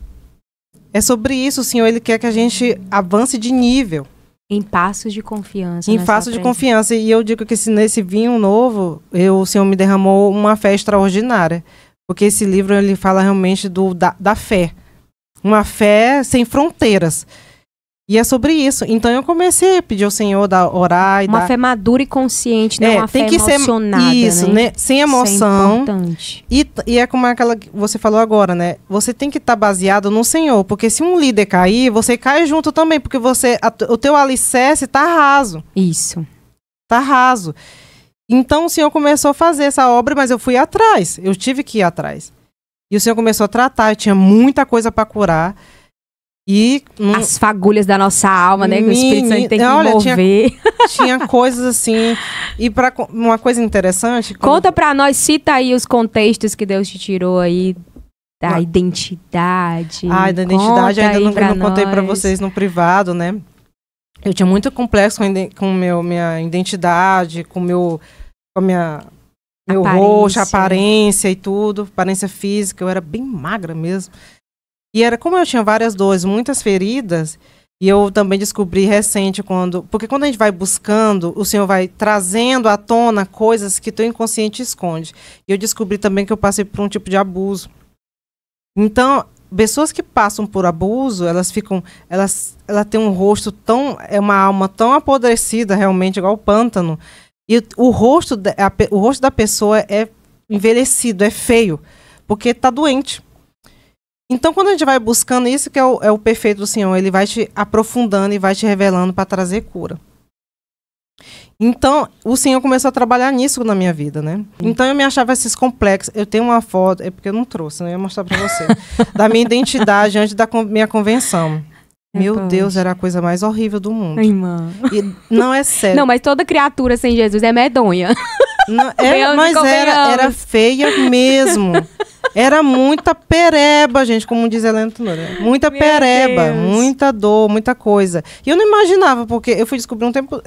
É sobre isso. O Senhor, ele quer que a gente avance de nível. Em passos de confiança. Em passos de confiança. E eu digo que nesse vinho novo, o Senhor me derramou uma fé extraordinária. Porque esse livro, ele fala realmente da fé. Uma fé sem fronteiras. E é sobre isso. Então eu comecei a pedir ao Senhor, orar. Uma fé madura e consciente, não uma fé emocionada, isso, né? Sem emoção. Isso é importante. E é como aquela que você falou agora, né? Você tem que estar baseado no Senhor. Porque se um líder cair, você cai junto também. Porque o teu alicerce está raso. Isso. Está raso. Então o Senhor começou a fazer essa obra, mas eu fui atrás. Eu tive que ir atrás. E o Senhor começou a tratar. Eu tinha muita coisa para curar. E as fagulhas da nossa alma, né? Que o Espírito Santo tem que mover. Tinha coisas assim. E para uma coisa interessante. Conta pra nós, cita aí os contextos que Deus te tirou aí da identidade. Da identidade ainda não contei pra vocês no privado, né? Eu tinha muito complexo com minha identidade, com meu rosto, aparência e tudo, aparência física. Eu era bem magra mesmo. E era como eu tinha várias dores, muitas feridas, e eu também descobri recente porque quando a gente vai buscando, o Senhor vai trazendo à tona coisas que teu inconsciente esconde. E eu descobri também que eu passei por um tipo de abuso. Então, pessoas que passam por abuso, elas têm um rosto uma alma tão apodrecida realmente, igual o pântano, e o rosto da pessoa é envelhecido, é feio, porque está doente. Então, quando a gente vai buscando isso, que é o perfeito do Senhor, ele vai te aprofundando e vai te revelando para trazer cura. Então, o Senhor começou a trabalhar nisso na minha vida, né? Então, eu me achava esses complexos. Eu tenho uma foto, é porque eu não trouxe, não ia mostrar para você, da minha identidade antes da minha convenção. Meu Deus, era a coisa mais horrível do mundo. Irmã. Não, é sério. Não, mas toda criatura sem Jesus é medonha. Não, mas era feia mesmo. Era muita pereba, gente, como diz Helena Tenório. Muita pereba, muita dor, muita coisa. E eu não imaginava, porque eu fui descobrir um tempo...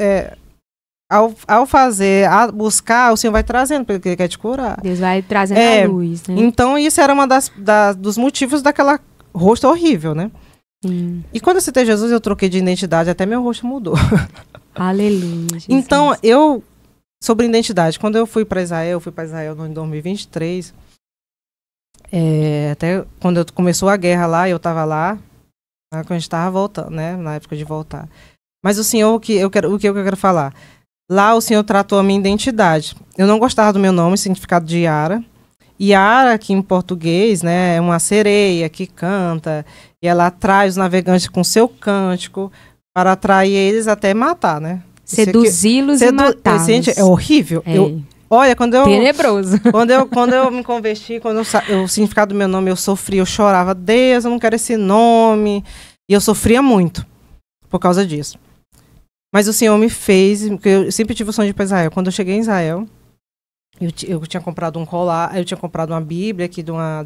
Ao buscar, o Senhor vai trazendo, porque Ele quer te curar. Deus vai trazendo a luz, né? Então, isso era uma dos motivos daquela rosto horrível, né? E quando eu citei Jesus, eu troquei de identidade, até meu rosto mudou. Aleluia. Jesus. Então, sobre identidade, quando eu fui para Israel, em 2023... até quando começou a guerra lá, eu estava lá, quando a gente estava voltando, né? Na época de voltar. Mas o Senhor, o que eu quero falar? Lá o Senhor tratou a minha identidade. Eu não gostava do meu nome, significado de Yara. Yara, aqui em português, né, é uma sereia que canta, e ela atrai os navegantes com seu cântico para atrair eles até matar, né? Seduzi-los e matá-los. Gente, é horrível. Olha, tenebroso. Quando eu me converti, o significado do meu nome, eu sofri, eu chorava, Deus, eu não quero esse nome. E eu sofria muito por causa disso. Mas o Senhor me fez, porque eu sempre tive o sonho de ir para Israel. Quando eu cheguei em Israel, eu tinha comprado um colar, eu tinha comprado uma Bíblia aqui de uma...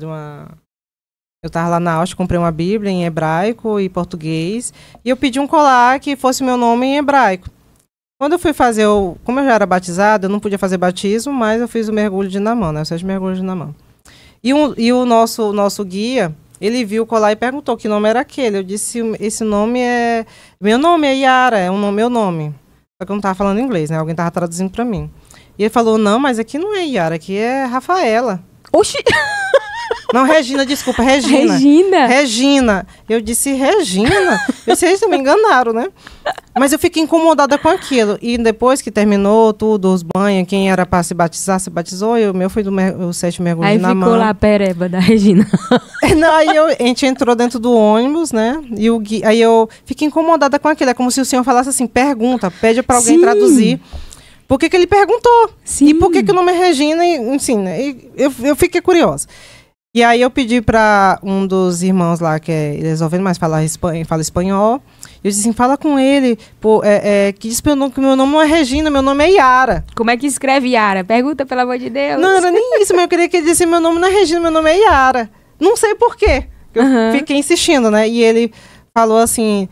Eu estava lá na Áustria, comprei uma Bíblia em hebraico e português, e eu pedi um colar que fosse meu nome em hebraico. Quando eu fui fazer, como eu já era batizada, eu não podia fazer batismo, mas eu fiz o mergulho de Naamã, né? 7 mergulhos de Naamã. E o nosso guia, ele viu o colar e perguntou que nome era aquele. Eu disse, esse nome é... Meu nome é Yara, é meu nome. Só que eu não estava falando inglês, né? Alguém estava traduzindo para mim. E ele falou, não, mas aqui não é Yara, aqui é Rafaela. Oxi! Não, Regina, desculpa, Regina. Regina? Regina. Eu disse Regina? Eu sei, eles me enganaram, né? Mas eu fiquei incomodada com aquilo. E depois que terminou tudo, os banhos, quem era para se batizar, se batizou. E o meu foi o 7 mergulho na mão. Aí ficou lá a pereba da Regina. Não, aí a gente entrou dentro do ônibus, né? E aí eu fiquei incomodada com aquilo. É como se o senhor falasse assim, pergunta, pede para alguém traduzir. Por que ele perguntou? Sim. E por que o nome é Regina? Enfim, eu fiquei curiosa. E aí eu pedi para um dos irmãos lá, que é resolvendo, mas fala espanhol. Eu disse assim, fala com ele, que diz que meu nome não é Regina, meu nome é Yara. Como é que escreve Yara? Pergunta, pelo amor de Deus. Não, era nem isso, mas eu queria que ele dissesse, meu nome não é Regina, meu nome é Yara. Não sei por quê. Eu fiquei insistindo, né? E ele falou assim,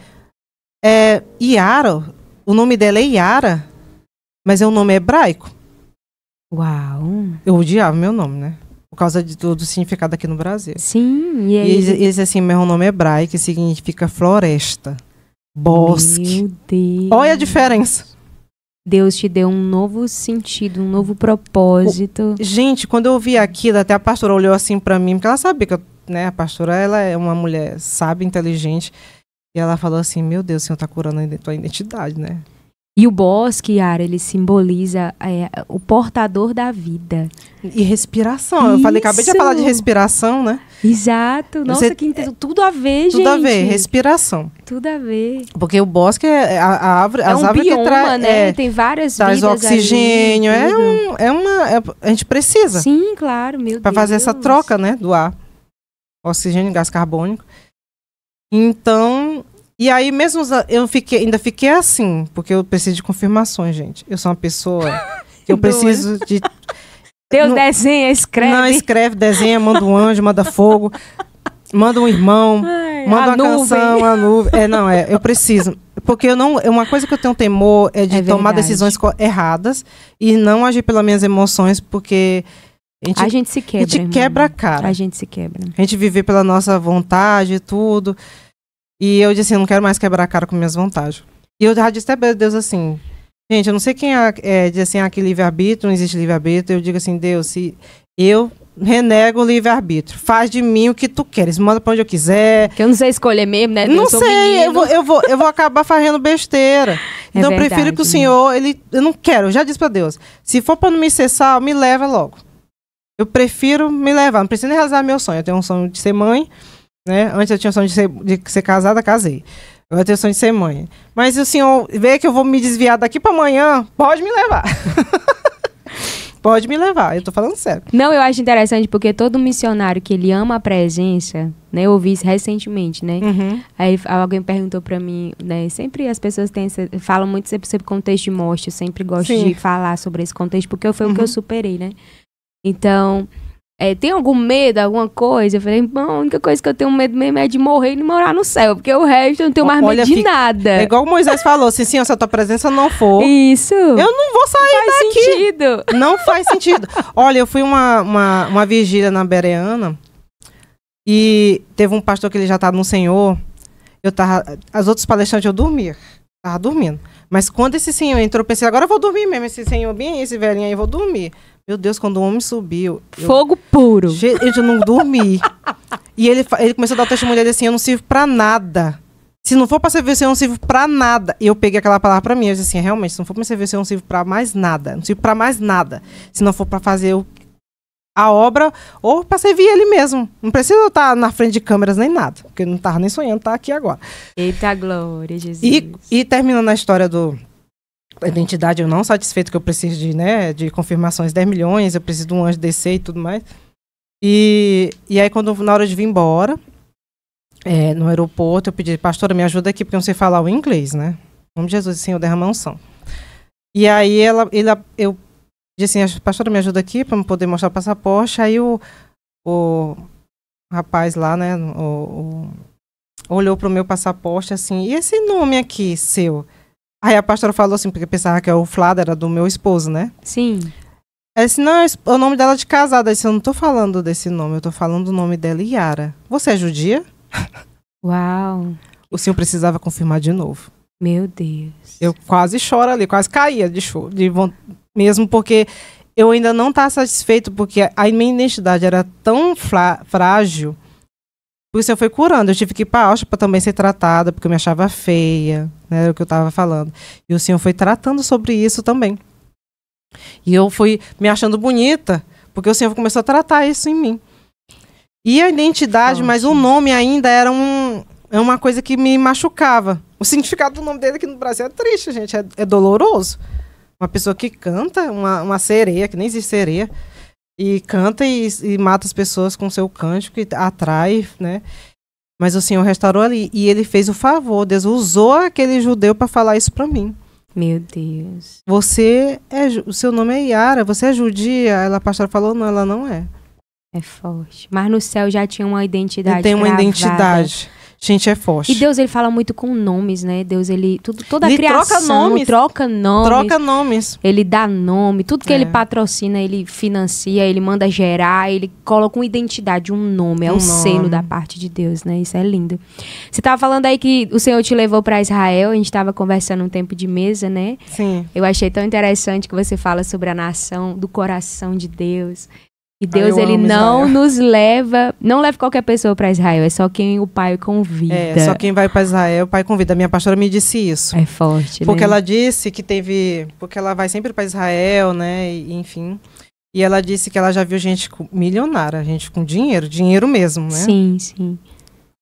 Yara, o nome dela é Yara, mas é um nome hebraico. Uau. Eu odiava meu nome, né? Por causa do significado aqui no Brasil. Sim. E ele disse assim, meu nome é hebraico, que significa floresta, bosque. Meu Deus. Olha a diferença. Deus te deu um novo sentido, um novo propósito. Gente, quando eu ouvi aquilo, até a pastora olhou assim pra mim, porque ela sabia que a pastora, ela é uma mulher sábia, inteligente. E ela falou assim, meu Deus, o Senhor tá curando a tua identidade, né? E o bosque, Yara, ele simboliza o portador da vida. E respiração. Eu acabei de falar de respiração, né? Exato. Nossa, tudo a ver, gente. Tudo a ver, respiração. Tudo a ver. Porque o bosque é a árvore, as árvores bioma, que traz, né? Tem várias traz vidas oxigênio, ali, a gente precisa. Sim, claro, meu Deus. Para fazer essa troca, né, do ar. Oxigênio, gás carbônico. Então, e aí mesmo eu ainda fiquei assim, porque eu preciso de confirmações, gente. Eu sou uma pessoa que eu preciso de... Deus desenha, escreve. Não, escreve, desenha, manda um anjo, manda fogo, manda um irmão, manda uma canção, uma nuvem. Eu preciso. Porque uma coisa que eu tenho temor é de tomar decisões erradas e não agir pelas minhas emoções, porque a gente se quebra. A gente quebra a cara. A gente se quebra. A gente viver pela nossa vontade e tudo. E eu disse assim, eu não quero mais quebrar a cara com minhas vontades. E eu já disse até para Deus assim, gente, eu não sei quem diz assim, que livre-arbítrio, não existe livre-arbítrio. Eu digo assim, Deus, se eu renego o livre-arbítrio, faz de mim o que tu queres, manda pra onde eu quiser. Que eu não sei escolher mesmo, né? Não sei, eu vou acabar fazendo besteira. Então eu prefiro que o Senhor, eu não quero, eu já disse pra Deus, se for pra não me cessar, me leva logo. Eu prefiro me levar, não preciso nem realizar meu sonho. Eu tenho um sonho de ser mãe, né? Antes eu tinha um sonho de ser casada, casei. Agora eu tenho o sonho de ser mãe. Mas o Senhor vê que eu vou me desviar daqui pra amanhã, pode me levar. Pode me levar, eu tô falando sério. Não, eu acho interessante porque todo missionário que ele ama a presença, né? Eu ouvi isso recentemente, né? Uhum. Aí alguém perguntou pra mim, né? Sempre as pessoas falam muito sobre contexto de morte. Eu sempre gosto de falar sobre esse contexto porque foi o que eu superei, né? Então, tem algum medo, alguma coisa? Eu falei, bom, a única coisa que eu tenho medo mesmo é de morrer e não morar no céu. Porque o resto eu não tenho mais medo de nada. É igual o Moisés falou, assim, se a tua presença não for... Isso. Eu não vou sair daqui. Faz sentido. Não faz sentido. Olha, eu fui uma vigília na Bereana e teve um pastor que ele já estava no Senhor. As outras palestrantes eu dormia. Tava dormindo. Mas quando esse senhor entrou, eu pensei, agora eu vou dormir mesmo. Esse senhor bem, esse velhinho aí, eu vou dormir. Meu Deus, quando o homem subiu... Fogo puro. Eu não dormi. E ele começou a dar o testemunho dele assim, eu não sirvo pra nada. Se não for pra servir, eu não sirvo pra nada. E eu peguei aquela palavra pra mim. Eu disse assim, realmente, se não for pra servir, eu não sirvo pra mais nada. Não sirvo pra mais nada. Se não for pra fazer a obra ou pra servir ele mesmo. Não precisa eu estar na frente de câmeras nem nada. Porque eu não tava nem sonhando estar aqui agora. Eita glória, Jesus. E terminando a história da identidade, eu não satisfeito que eu preciso de confirmações 10 milhões, eu preciso de um anjo descer e tudo mais. E aí, na hora de vir embora, no aeroporto, eu pedi, pastora, me ajuda aqui, porque eu não sei falar o inglês, né? Em nome de Jesus, Senhor, derrama a unção. E aí, eu disse assim, pastora, me ajuda aqui, para eu poder mostrar o passaporte. Aí o rapaz lá, né, olhou pro meu passaporte, assim, e esse nome aqui, seu? Aí a pastora falou assim, porque pensava que o Flávio era do meu esposo, né? Sim. Ela disse, não, é o nome dela de casada. Eu disse, eu não tô falando desse nome, eu tô falando do nome dela, Yara. Você é judia? Uau. O senhor precisava confirmar de novo. Meu Deus. Eu quase choro ali, quase caía de choro, mesmo porque eu ainda não estava satisfeito, porque a minha identidade era tão frágil. Por isso eu fui curando. Eu tive que ir para a Áustria para também ser tratada, porque eu me achava feia, né? Era o que eu estava falando. E o Senhor foi tratando sobre isso também. E eu fui me achando bonita, porque o Senhor começou a tratar isso em mim. E a identidade, mas o nome ainda era uma coisa que me machucava. O significado do nome dele aqui no Brasil é triste, gente. É doloroso. Uma pessoa que canta, uma sereia, que nem existe sereia, e canta e mata as pessoas com seu cântico e atrai, né? Mas o Senhor restaurou ali. E ele fez o favor. Deus usou aquele judeu para falar isso para mim. Meu Deus. O seu nome é Yara, você é judia? A pastora falou, não, ela não é. É forte. Mas no céu já tinha uma identidade. Ele tem uma identidade. Gente, é forte. E Deus, ele fala muito com nomes, né? Deus, toda a ele criação troca nomes. Ele dá nome. Tudo que ele patrocina, ele financia, ele manda gerar, ele coloca uma identidade, um nome. É o selo da parte de Deus, né? Isso é lindo. Você estava falando aí que o Senhor te levou para Israel, a gente estava conversando um tempo de mesa, né? Sim. Eu achei tão interessante que você fala sobre a nação, do coração de Deus. E Deus, ele não nos leva, não leva qualquer pessoa para Israel, é só quem o Pai convida. É, só quem vai para Israel, o Pai convida. A minha pastora me disse isso. É forte, porque né? ela disse que porque ela vai sempre para Israel, né, e, enfim. E ela disse que ela já viu gente milionária, gente com dinheiro mesmo, né? Sim, sim.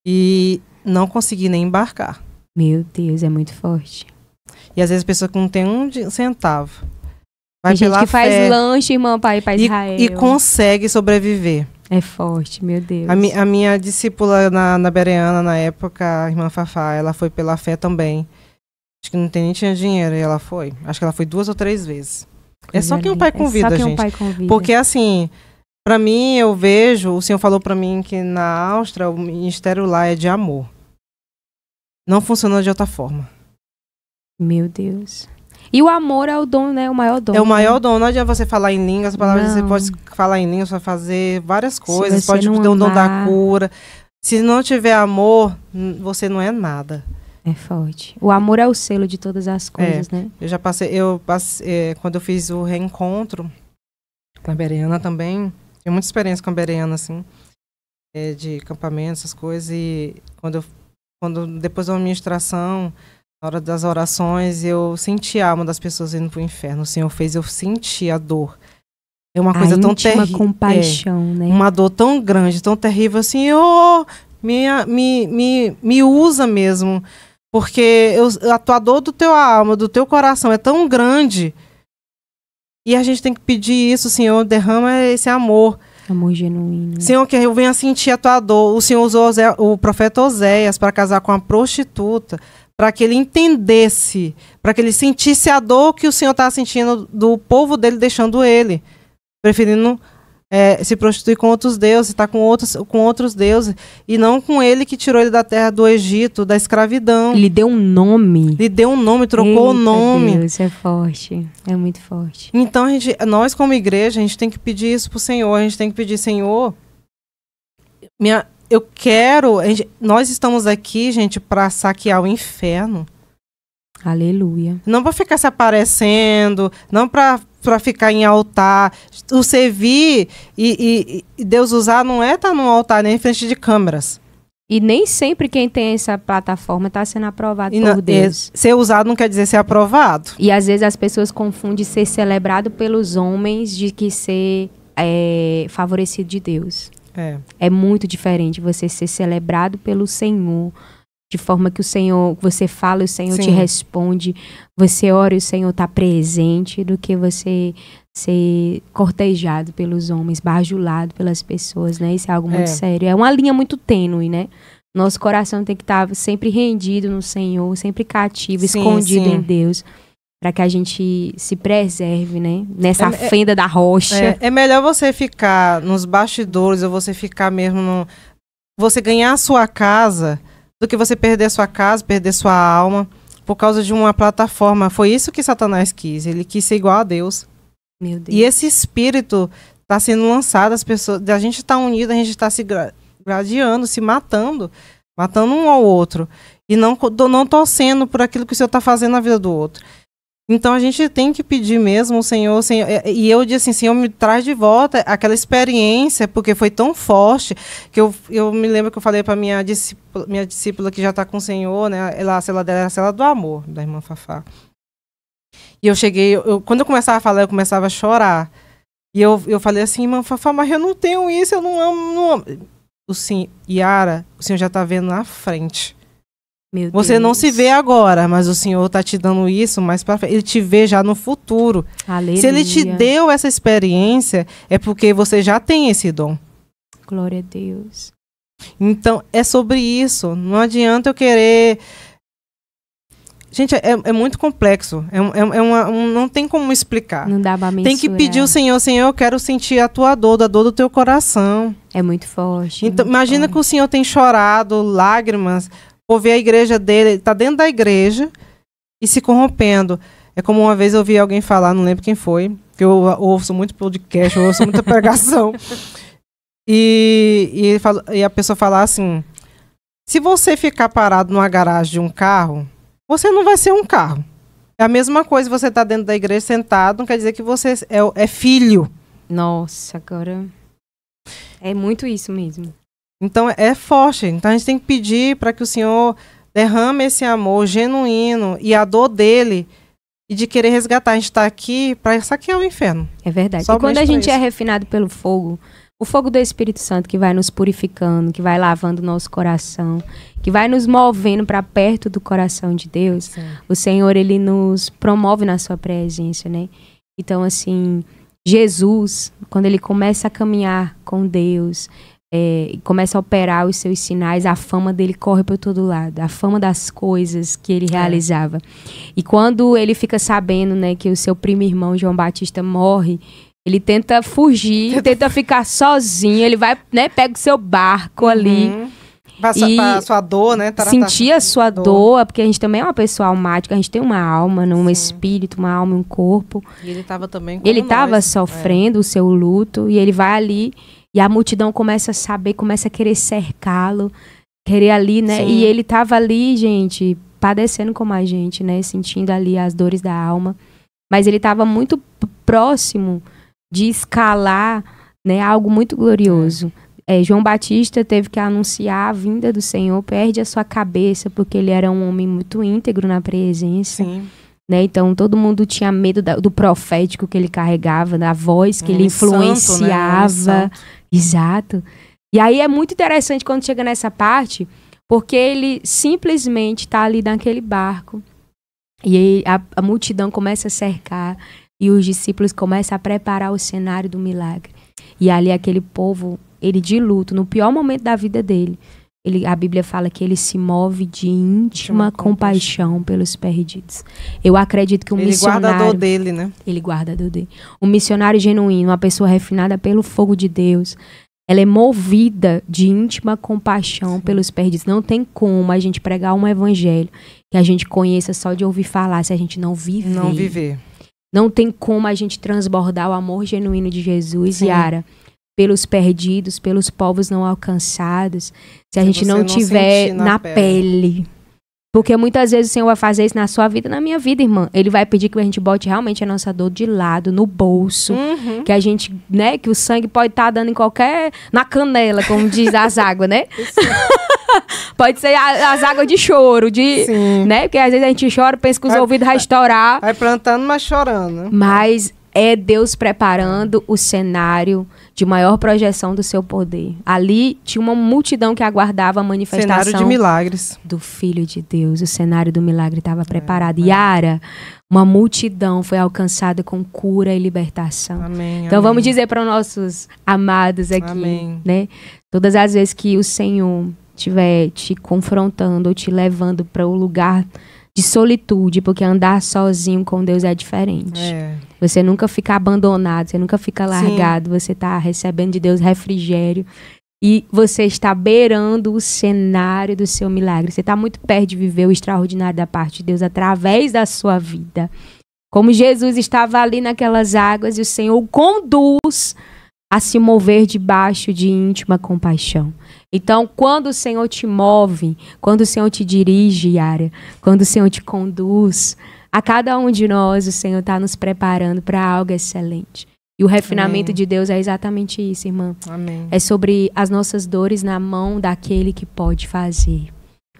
E não consegui nem embarcar. Meu Deus, é muito forte. E às vezes a pessoa que não tem um centavo. Tem gente que faz lanche, irmã, para ir para Israel. E consegue sobreviver. É forte, meu Deus. A minha discípula na Bereana, na época, a irmã Fafá, ela foi pela fé também. Acho que nem tinha dinheiro e ela foi. Acho que ela foi 2 ou 3 vezes. É só quem o Pai convida, gente. É só quem o Pai convida. Porque assim, para mim, eu vejo, o Senhor falou para mim que na Áustria, o ministério lá é de amor. Não funciona de outra forma. Meu Deus. E o amor é o dom, né? O maior dom. É o maior dom. Não adianta você falar em línguas, palavras, você pode falar em línguas, vai fazer várias coisas. Pode ter o dom da cura. Se não tiver amor, você não é nada. É forte. O amor é o selo de todas as coisas, né? Eu passei, quando eu fiz o reencontro com a Bereana também, tinha muita experiência com a Bereana, assim, de acampamento, essas coisas. E depois da administração, na hora das orações, eu senti a alma das pessoas indo para o inferno. O Senhor fez eu sentir a dor. É uma coisa tão terrível. Compaixão, né? Uma dor tão grande, tão terrível. Assim, me usa mesmo. Porque a dor do teu alma, do teu coração é tão grande. E a gente tem que pedir isso, Senhor, derrama esse amor. Amor genuíno. Senhor, que eu venha sentir a tua dor. O Senhor usou o profeta Oséias para casar com uma prostituta, para que ele entendesse, para que ele sentisse a dor que o Senhor estava sentindo do povo dele deixando ele, preferindo se prostituir com outros deuses, estar com outros deuses, e não com ele que tirou ele da terra do Egito, da escravidão. Ele deu um nome. Ele deu um nome, trocou o nome. Deus, é forte, é muito forte. Então, nós como igreja, a gente tem que pedir isso pro Senhor, a gente tem que pedir, Senhor, eu quero... nós estamos aqui, gente, para saquear o inferno. Aleluia. Não para ficar se aparecendo, não para ficar em altar. O servir e Deus usar não é estar num altar nem em frente de câmeras. E nem sempre quem tem essa plataforma está sendo aprovado por Deus. Ser usado não quer dizer ser aprovado. E às vezes as pessoas confundem ser celebrado pelos homens de que ser favorecido de Deus. É muito diferente você ser celebrado pelo Senhor, de forma que você fala, o Senhor te responde, você ora e o Senhor está presente, do que você ser cortejado pelos homens, bajulado pelas pessoas, né? Isso é algo muito sério. É uma linha muito tênue, né? Nosso coração tem que estar sempre rendido no Senhor, sempre cativo, escondido em Deus, para que a gente se preserve, né? Nessa fenda da rocha. É melhor você ficar nos bastidores, ou você ficar mesmo você ganhar a sua casa, do que você perder a sua casa, perder sua alma, por causa de uma plataforma. Foi isso que Satanás quis. Ele quis ser igual a Deus. Meu Deus. E esse espírito está sendo lançado, as pessoas, a gente está unido, a gente está se gladiando, se matando um ao outro. E não torcendo por aquilo que o Senhor está fazendo na vida do outro. Então a gente tem que pedir mesmo o Senhor, e eu disse assim, Senhor, me traz de volta aquela experiência, porque foi tão forte, que eu me lembro que eu falei para minha discípula que já está com o Senhor, né? A cela dela era a cela do amor, da irmã Fafá. E eu cheguei, quando eu começava a falar, eu começava a chorar. E eu falei assim, irmã Fafá, mas eu não tenho isso, eu não amo. Yara, o Senhor já está vendo na frente. Meu Você Deus. não se vê agora, mas o Senhor está te dando isso mais para frente. Ele te vê já no futuro. Aleluia. Se Ele te deu essa experiência, é porque você já tem esse dom. Glória a Deus. Então, é sobre isso. Não adianta eu querer... Gente, é muito complexo. Não tem como explicar. Não dá pra mensurar. Tem que pedir ao Senhor, Senhor, eu quero sentir a tua dor, a dor do teu coração. É muito forte. Então, muito imagina forte. que o Senhor tem chorado, lágrimas, por ver a igreja dele, está dentro da igreja e se corrompendo. É como uma vez eu ouvi alguém falar, não lembro quem foi, que eu ouço muito podcast, eu ouço muita pregação, e a pessoa falar assim, se você ficar parado numa garagem de um carro, você não vai ser um carro. É a mesma coisa, você está dentro da igreja sentado, não quer dizer que você é filho. Nossa, agora... É muito isso mesmo. Então é forte. Então a gente tem que pedir para que o Senhor derrame esse amor genuíno e a dor dele e de querer resgatar. A gente está aqui para saquear o inferno. É verdade. Somente E quando a pra gente é isso. refinado pelo fogo, o fogo do Espírito Santo que vai nos purificando, que vai lavando o nosso coração, que vai nos movendo para perto do coração de Deus, Sim. o Senhor, ele nos promove na sua presença, né? Então, assim, Jesus, quando ele começa a caminhar com Deus, começa a operar os seus sinais, a fama dele corre por todo lado, a fama das coisas que ele realizava. E quando ele fica sabendo, né, que o seu primo irmão João Batista morre, ele tenta fugir, tenta ficar sozinho, ele vai, né, pega o seu barco ali, Para a sua dor, né? sentir a sua dor, porque a gente também é uma pessoa almática, a gente tem uma alma, um espírito, uma alma e um corpo. E ele estava também como Ele estava nós. sofrendo o seu luto e ele vai ali e a multidão começa a saber, começa a querer cercá-lo, querer ali, né? Sim. E ele estava ali, gente, padecendo como a gente, né? Sentindo ali as dores da alma. Mas ele estava muito próximo de escalar, né, algo muito glorioso. João Batista teve que anunciar a vinda do Senhor, perde a sua cabeça, porque ele era um homem muito íntegro na presença. Sim. Né? Então todo mundo tinha medo do profético que ele carregava, da voz que ele influenciava. Santo, né? Exato. E aí é muito interessante quando chega nessa parte, porque ele simplesmente está ali naquele barco e aí a multidão começa a cercar e os discípulos começam a preparar o cenário do milagre. E ali aquele povo, ele de luto, no pior momento da vida dele, a Bíblia fala que ele se move de íntima compaixão pelos perdidos. Eu acredito que missionário... Ele guarda a dor dele, né? Ele guarda a dor dele. Um missionário genuíno, uma pessoa refinada pelo fogo de Deus, ela é movida de íntima compaixão pelos perdidos. Não tem como a gente pregar um evangelho que a gente conheça só de ouvir falar, se a gente não viver. Não viver. Não tem como a gente transbordar o amor genuíno de Jesus, Sim. Yara, pelos perdidos, pelos povos não alcançados, se a gente não tiver sentir na pele. Porque muitas vezes o Senhor vai fazer isso na sua vida, na minha vida, irmã. Ele vai pedir que a gente bote realmente a nossa dor de lado, no bolso. Que a gente, né, que o sangue pode estar dando na canela, como diz as águas, né? Pode ser as águas de choro, né? Porque às vezes a gente chora, pensa que os ouvidos vão estourar. Vai plantando, mas chorando. Mas é Deus preparando o cenário de maior projeção do seu poder. Ali tinha uma multidão que aguardava a manifestação cenário de milagres do Filho de Deus. O cenário do milagre estava preparado. Yara, uma multidão foi alcançada com cura e libertação. Amém, então amém. vamos dizer para os nossos amados aqui, Amém. né? Todas as vezes que o Senhor estiver te confrontando ou te levando para um lugar de solitude, porque andar sozinho com Deus é diferente. Você nunca fica abandonado, você nunca fica largado, você está recebendo de Deus refrigério e você está beirando o cenário do seu milagre. Você está muito perto de viver o extraordinário da parte de Deus através da sua vida. Como Jesus estava ali naquelas águas e o Senhor o conduz a se mover debaixo de íntima compaixão. Então, quando o Senhor te move, quando o Senhor te dirige, Yara, quando o Senhor te conduz, a cada um de nós, o Senhor está nos preparando para algo excelente. E o refinamento de Deus é exatamente isso, irmã. Amém. É sobre as nossas dores na mão daquele que pode fazer.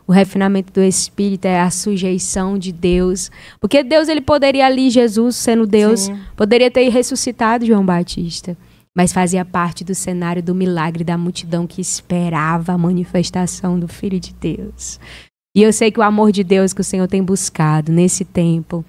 O refinamento do Espírito é a sujeição de Deus. Porque Deus, ele poderia ali, Jesus sendo Deus, Sim. poderia ter ressuscitado João Batista. Mas fazia parte do cenário do milagre da multidão que esperava a manifestação do Filho de Deus. E eu sei que o amor de Deus que o Senhor tem buscado nesse tempo,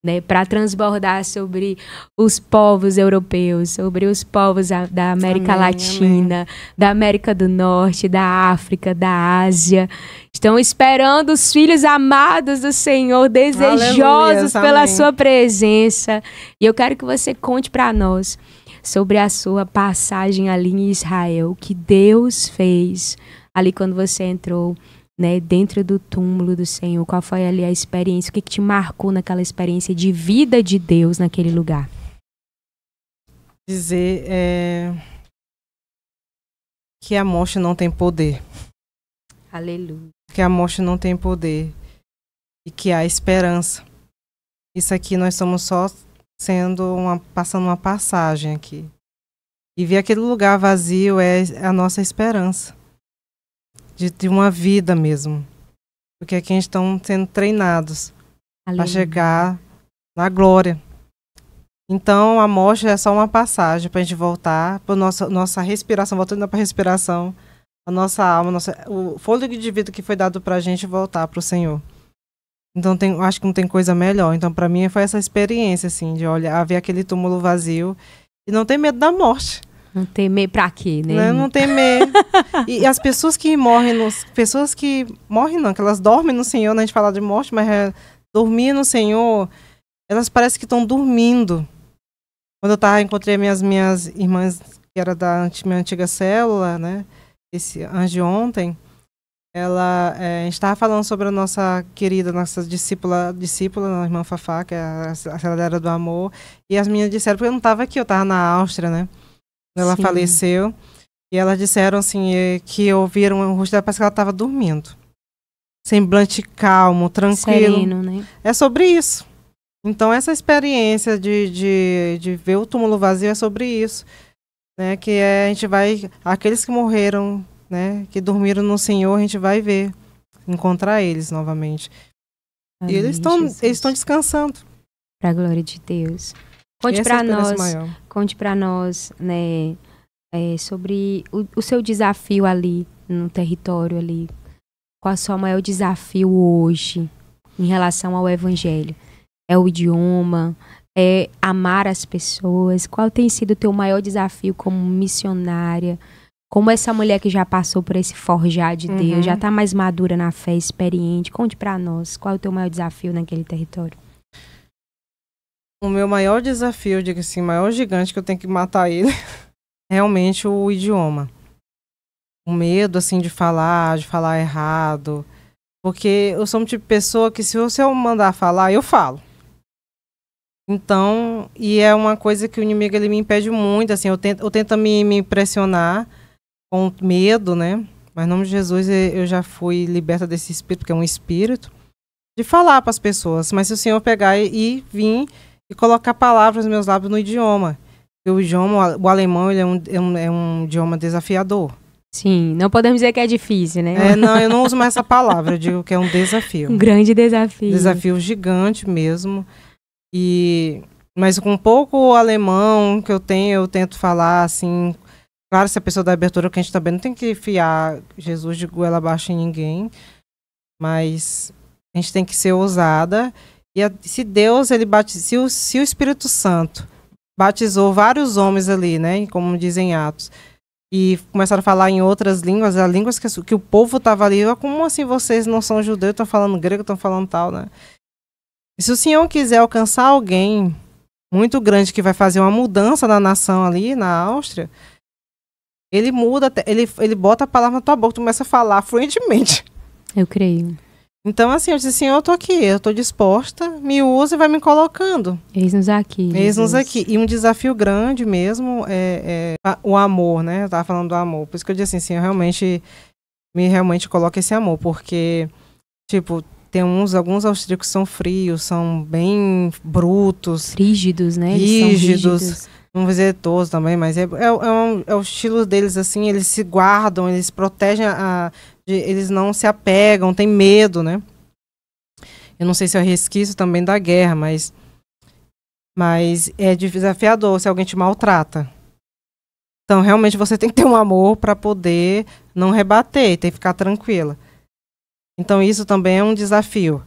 né, para transbordar sobre os povos europeus, sobre os povos da América Latina, da América do Norte, da África, da Ásia. Estão esperando os filhos amados do Senhor, desejosos pela sua presença. E eu quero que você conte para nós sobre a sua passagem ali em Israel, que Deus fez ali quando você entrou, né, dentro do túmulo do Senhor. Qual foi ali a experiência? O que te marcou naquela experiência de vida de Deus naquele lugar? Dizer que a morte não tem poder. Aleluia. Que a morte não tem poder. E que há esperança. Isso aqui nós estamos só passando uma passagem aqui. E ver aquele lugar vazio é a nossa esperança. De uma vida mesmo. Porque aqui a gente está sendo treinados para chegar na glória. Então a morte é só uma passagem para a gente voltar para nossa respiração, voltando para a respiração, a nossa alma, o fôlego de vida que foi dado para a gente voltar para o Senhor. Então acho que não tem coisa melhor. Então para mim foi essa experiência assim, de olhar, ver aquele túmulo vazio e não ter medo da morte. Não temer pra quê, né? Não temer. E as pessoas que morrem, que elas dormem no Senhor, né? A gente fala de morte, mas dormir no Senhor, elas parecem que estão dormindo. Quando eu encontrei minhas irmãs, que era da minha antiga célula, né? Antes de ontem, a gente estava falando sobre a nossa discípula, a irmã Fafá, que é a acelera do amor, e as meninas disseram, porque eu não estava aqui, eu estava na Áustria, né? Ela Sim. faleceu. E elas disseram assim, que ouviram o rosto dela, parece que ela estava dormindo. Semblante calmo, tranquilo. Sereno, né? É sobre isso. Então, essa experiência de ver o túmulo vazio é sobre isso. Né? Que a gente vai... Aqueles que morreram, né? Que dormiram no Senhor, a gente vai ver. Encontrar eles novamente. Amém, e eles estão descansando. Para a glória de Deus. Conte para nós, né, sobre o seu desafio ali, no território ali. Qual é o seu maior desafio hoje em relação ao Evangelho? É o idioma? É amar as pessoas? Qual tem sido o teu maior desafio como missionária? Como essa mulher que já passou por esse forjar de Deus, já está mais madura na fé, experiente? Conte para nós, qual é o teu maior desafio naquele território? O meu maior desafio, eu digo assim, o maior gigante que eu tenho que matar ele, é realmente o idioma. O medo, assim, de falar errado. Porque eu sou um tipo de pessoa que se você mandar falar, eu falo. Então, e é uma coisa que o inimigo, ele me impede muito, assim, eu tento me pressionar com medo, né? Mas em nome de Jesus, eu já fui liberta desse espírito, que é um espírito, de falar para as pessoas. Mas se o Senhor pegar e vir... e colocar palavras nos meus lábios no idioma. O alemão, ele é um idioma desafiador. Sim, não podemos dizer que é difícil, né? Não, eu não uso mais essa palavra, eu digo que é um desafio. Um grande desafio. Desafio gigante mesmo. Mas com pouco alemão que eu tento falar, assim... Claro, se a pessoa dá abertura, que a gente também não tem que fiar Jesus de goela abaixo em ninguém. Mas a gente tem que ser ousada. E se Deus, se o Espírito Santo batizou vários homens ali, né, como dizem Atos, e começaram a falar em outras línguas, as línguas que o povo estava ali, como assim vocês não são judeus, estão falando grego, estão falando tal, né? E se o Senhor quiser alcançar alguém muito grande que vai fazer uma mudança na nação ali, na Áustria, ele bota a palavra na tua boca, tu começa a falar fluentemente. Eu creio. Então, assim, eu disse assim, eu tô aqui, eu tô disposta, me usa e vai me colocando. Eis-nos aqui. Eis-nos aqui. E um desafio grande mesmo é o amor, né? Eu tava falando do amor. Por isso que eu disse assim, eu realmente coloco esse amor, porque, tipo, tem alguns austríacos são frios, são bem brutos. Rígidos, né? Rígidos. Não vou dizer todos também, mas é o estilo deles, assim, eles se guardam, eles protegem, eles não se apegam, tem medo, né? Eu não sei se é resquício também da guerra, mas é desafiador se alguém te maltrata. Então, realmente, você tem que ter um amor para poder não rebater, tem que ficar tranquila. Então, isso também é um desafio,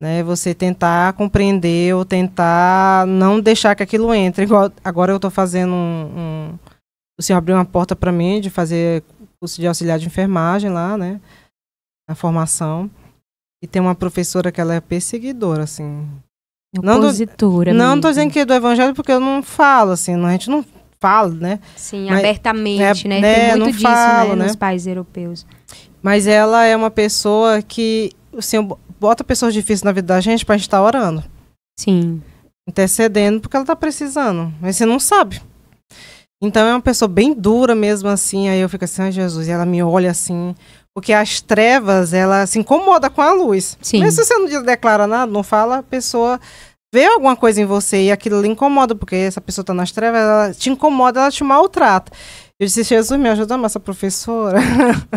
né? Você tentar compreender ou tentar não deixar que aquilo entre. Igual, agora eu estou fazendo o senhor abriu uma porta para mim de fazer curso de auxiliar de enfermagem lá, né? A formação. E tem uma professora que ela é perseguidora, assim. Opositora. Não estou dizendo que é do evangelho, porque eu não falo, assim. A gente não fala, né? Sim, mas, abertamente, né? Tem muito disso, falo, né? Nos países europeus. Mas ela é uma pessoa que, assim, bota pessoas difíceis na vida da gente pra gente estar orando. Sim. Intercedendo, porque ela tá precisando. Mas você não sabe. Então é uma pessoa bem dura mesmo, assim. Aí eu fico assim, ai Jesus, e ela me olha assim. Porque as trevas, ela se incomoda com a luz. Sim. Mesmo se você não declara nada, não fala, a pessoa vê alguma coisa em você e aquilo lhe incomoda, porque essa pessoa tá nas trevas, ela te incomoda, ela te maltrata. Eu disse, Jesus, me ajuda, essa professora.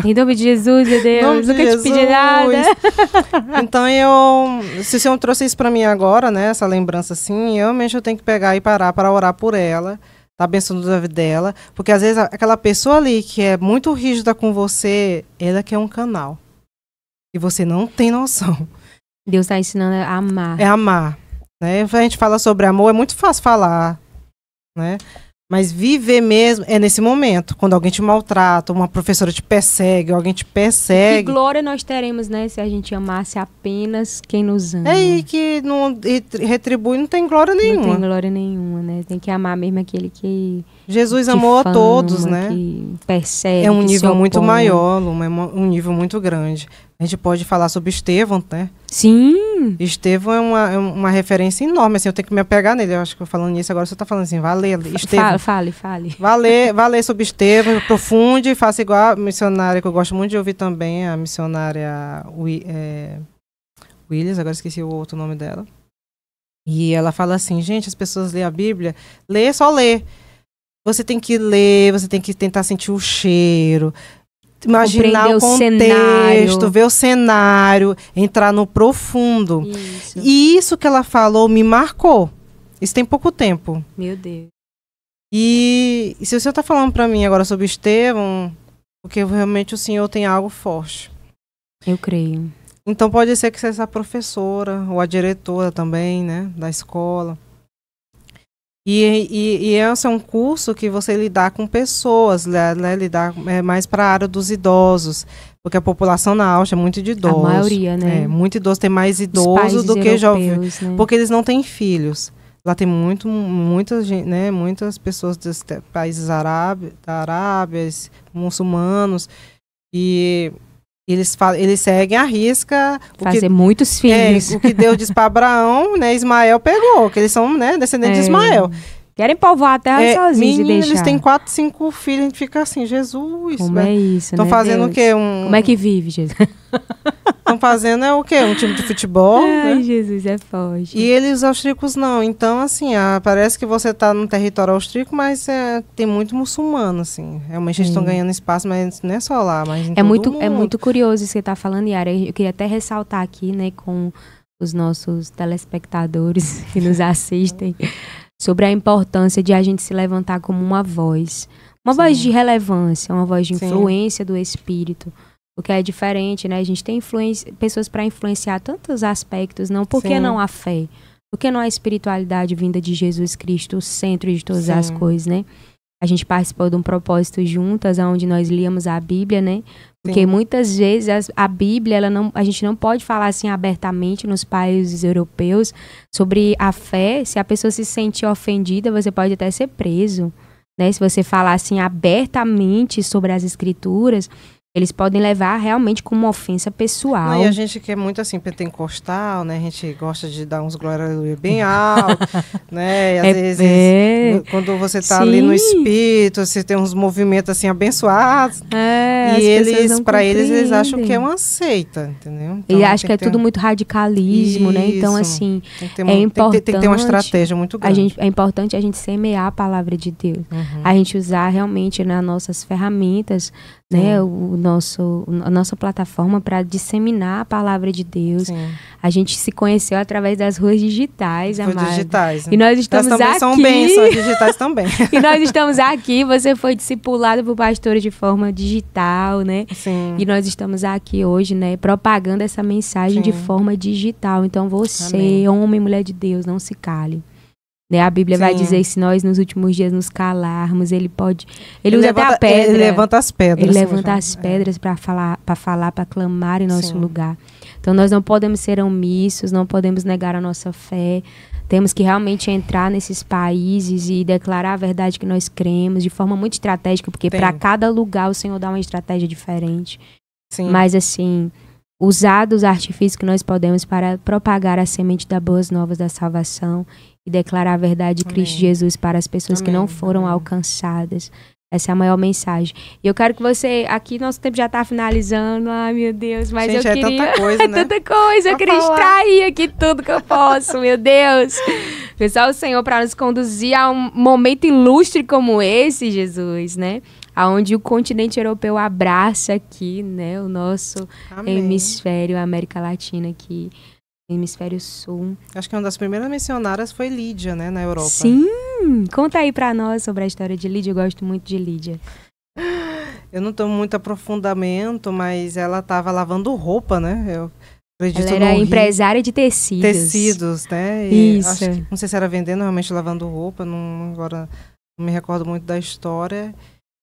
Em nome de Jesus, meu Deus, nunca te pedi nada. Então, se o Senhor trouxe isso para mim agora, né, essa lembrança assim, realmente eu tenho que pegar e parar para orar por ela, tá abençoando a vida dela, porque às vezes aquela pessoa ali que é muito rígida com você, ela que é um canal. E você não tem noção. Deus está ensinando a amar. É amar. Né? A gente fala sobre amor, é muito fácil falar, né? Mas viver mesmo é nesse momento, quando alguém te maltrata, uma professora te persegue, alguém te persegue. Que glória nós teremos, né, se a gente amasse apenas quem nos ama. E que não retribui, não tem glória nenhuma. Não tem glória nenhuma, né? Tem que amar mesmo aquele que Jesus amou a todos, né? Que persegue, é um nível muito maior, um nível muito grande. A gente pode falar sobre Estevão, né? Sim. Estevão é uma referência enorme, assim, eu tenho que me apegar nele. Eu acho que eu falando nisso agora, você está falando assim, vai ler Estevão. Fale. Vai ler sobre Estevão, aprofunde, faça igual a missionária, que eu gosto muito de ouvir também, a missionária Williams, agora esqueci o outro nome dela. E ela fala assim, gente, as pessoas lêem a Bíblia, só lê. Você tem que ler, você tem que tentar sentir o cheiro, imaginar o contexto, ver o cenário, entrar no profundo. Isso. E isso que ela falou me marcou. Isso tem pouco tempo. Meu Deus. E se o senhor está falando para mim agora sobre Estevão, porque realmente o senhor tem algo forte. Eu creio. Então pode ser que seja a professora ou a diretora também, né, da escola. E esse é um curso que você lidar com pessoas, né, lidar mais para a área dos idosos, porque a população na Áustria é muito de idosos. A maioria, né? É, muito idoso, tem mais idoso do que jovem, né? Porque eles não têm filhos. Lá tem muitas pessoas dos países arábias, muçulmanos, e eles seguem à risca fazer muitos filhos. O que Deus disse para Abraão, né, Ismael pegou, que eles são, né, descendentes de Ismael. Querem povoar a terra sozinhos e deixar. Eles têm 4, 5 filhos, a gente fica assim, Jesus. Como é isso, Estão fazendo Deus? O quê? Como é que vive, Jesus? Estão fazendo o quê? Um time de futebol? Ai, né? Jesus, é forte. E eles, os austríacos, não. Então, assim, parece que você está no território austríaco, mas tem muito muçulmano, assim. Realmente eles estão ganhando espaço, mas não é só lá, mas em todo mundo. É muito curioso isso que você está falando, Yara. Eu queria até ressaltar aqui, né, com os nossos telespectadores que nos assistem, sobre a importância de a gente se levantar como uma voz. Uma voz de relevância, uma voz de influência do Espírito. Porque é diferente, né? A gente tem pessoas para influenciar tantos aspectos, não? Por que não a fé? Por que não a espiritualidade vinda de Jesus Cristo, o centro de todas as coisas, né? A gente participou de um propósito juntas, onde nós líamos a Bíblia, né? Porque muitas vezes a Bíblia, a gente não pode falar assim abertamente nos países europeus sobre a fé. Se a pessoa se sentir ofendida, você pode até ser preso, né? Se você falar assim abertamente sobre as Escrituras. Eles podem levar realmente como uma ofensa pessoal. Não, e a gente que é muito assim, pentecostal, né? A gente gosta de dar uns glória aleluia bem alto, né? E às vezes, quando você tá ali no espírito, você tem uns movimentos assim abençoados. E eles, para eles acham que é uma seita, entendeu? Então, e acham que é tudo muito radicalismo, né? Então, assim, é importante... Tem que ter uma estratégia muito grande. É importante a gente semear a palavra de Deus. A gente usar realmente nas nossas ferramentas, né, a nossa plataforma para disseminar a palavra de Deus. Sim. A gente se conheceu através das ruas digitais, amada. Digitais, né? E nós estamos também aqui. São bênçãos digitais também. E nós estamos aqui. Você foi discipulado por pastores de forma digital, né? Sim. E nós estamos aqui hoje, né, propagando essa mensagem de forma digital. Então você, Amém. homem e mulher de Deus, não se cale. Né? A Bíblia vai dizer que se nós nos últimos dias nos calarmos, ele pode... Ele usa levanta, até a pedra. Ele levanta as pedras. Ele levanta as pedras para falar, para clamar em nosso lugar. Então nós não podemos ser omissos, não podemos negar a nossa fé. Temos que realmente entrar nesses países e declarar a verdade que nós cremos de forma muito estratégica, porque para cada lugar o Senhor dá uma estratégia diferente. Sim. Mas assim, usar dos artifícios que nós podemos para propagar a semente das boas novas da salvação e declarar a verdade de Cristo Jesus para as pessoas que não foram alcançadas. Essa é a maior mensagem. E eu quero que você... Aqui nosso tempo já está finalizando. Ai, meu Deus. Mas gente, eu queria... É tanta coisa, né? Tanta coisa. Eu queria extrair aqui tudo que eu posso. Meu Deus. Pessoal, o Senhor para nos conduzir a um momento ilustre como esse, Jesus, né? Onde o continente europeu abraça aqui, né? O nosso hemisfério, a América Latina aqui. Hemisfério Sul. Acho que uma das primeiras missionárias foi Lídia, né, na Europa. Sim! Conta aí pra nós sobre a história de Lídia. Eu gosto muito de Lídia. Eu não tenho muito aprofundamento, mas ela estava lavando roupa, né? Eu acredito ela era empresária de tecidos. Tecidos, né? E isso. Acho que, não sei se era vendendo, realmente lavando roupa. Agora não me recordo muito da história.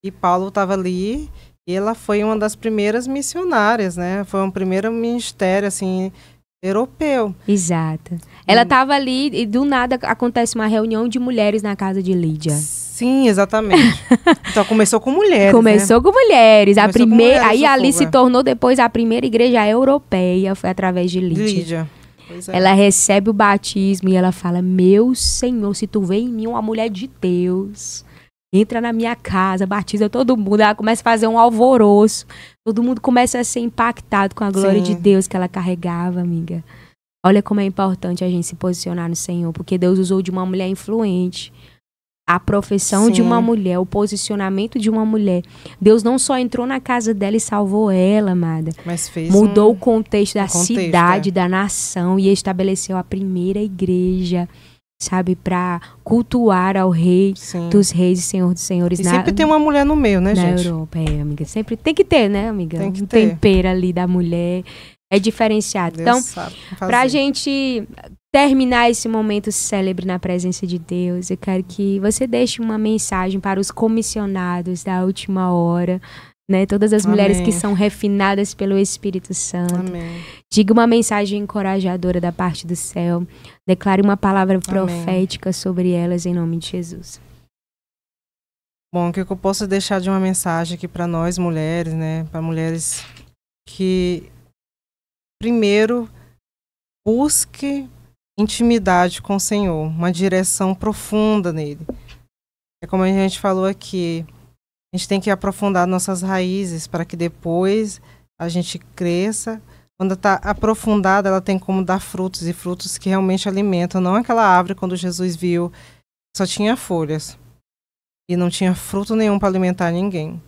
E Paulo estava ali e ela foi uma das primeiras missionárias, né? Foi um primeiro ministério, assim... europeu. Exato. Ela estava ali e do nada acontece uma reunião de mulheres na casa de Lídia. Sim, exatamente. Então começou com mulheres. Começou com mulheres. Começou com mulheres, aí ali se tornou depois a primeira igreja europeia, foi através de Lídia. Pois é. Ela recebe o batismo e ela fala: meu Senhor, se tu vê em mim uma mulher de Deus, entra na minha casa, batiza todo mundo. Ela começa a fazer um alvoroço. Todo mundo começa a ser impactado com a glória de Deus que ela carregava, amiga. Olha como é importante a gente se posicionar no Senhor, porque Deus usou de uma mulher influente. A profissão de uma mulher, o posicionamento de uma mulher. Deus não só entrou na casa dela e salvou ela, amada. Mas fez mudou o contexto da cidade, da nação e estabeleceu a primeira igreja, sabe, para cultuar ao rei dos reis e senhor dos senhores. E sempre tem uma mulher no meio, né, gente? Na Europa, amiga. Sempre tem que ter, né, amiga? Tem que ter. Tempero ali da mulher. É diferenciado. Deus então, pra gente terminar esse momento célebre na presença de Deus, eu quero que você deixe uma mensagem para os comissionados da última hora, né? Todas as mulheres que são refinadas pelo Espírito Santo. Amém. Diga uma mensagem encorajadora da parte do céu. Declare uma palavra profética sobre elas em nome de Jesus. Bom, o que eu posso deixar de uma mensagem aqui para nós mulheres, né? Para mulheres que, primeiro, busque intimidade com o Senhor, uma direção profunda nele. É como a gente falou aqui, a gente tem que aprofundar nossas raízes para que depois a gente cresça. Quando está aprofundada, ela tem como dar frutos, e frutos que realmente alimentam. Não aquela árvore, quando Jesus viu, só tinha folhas e não tinha fruto nenhum para alimentar ninguém.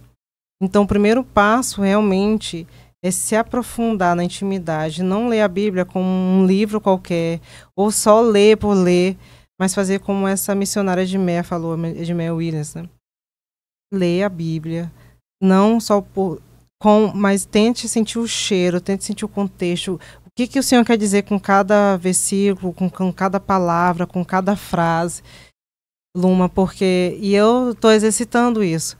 Então, o primeiro passo realmente é se aprofundar na intimidade, não ler a Bíblia como um livro qualquer, ou só ler por ler, mas fazer como essa missionária Edmeia falou, Edmeia Williams, né? Leia a Bíblia, não só mas tente sentir o cheiro, tente sentir o contexto, o que o Senhor quer dizer com cada versículo, com cada palavra, com cada frase, Luma, e eu estou exercitando isso.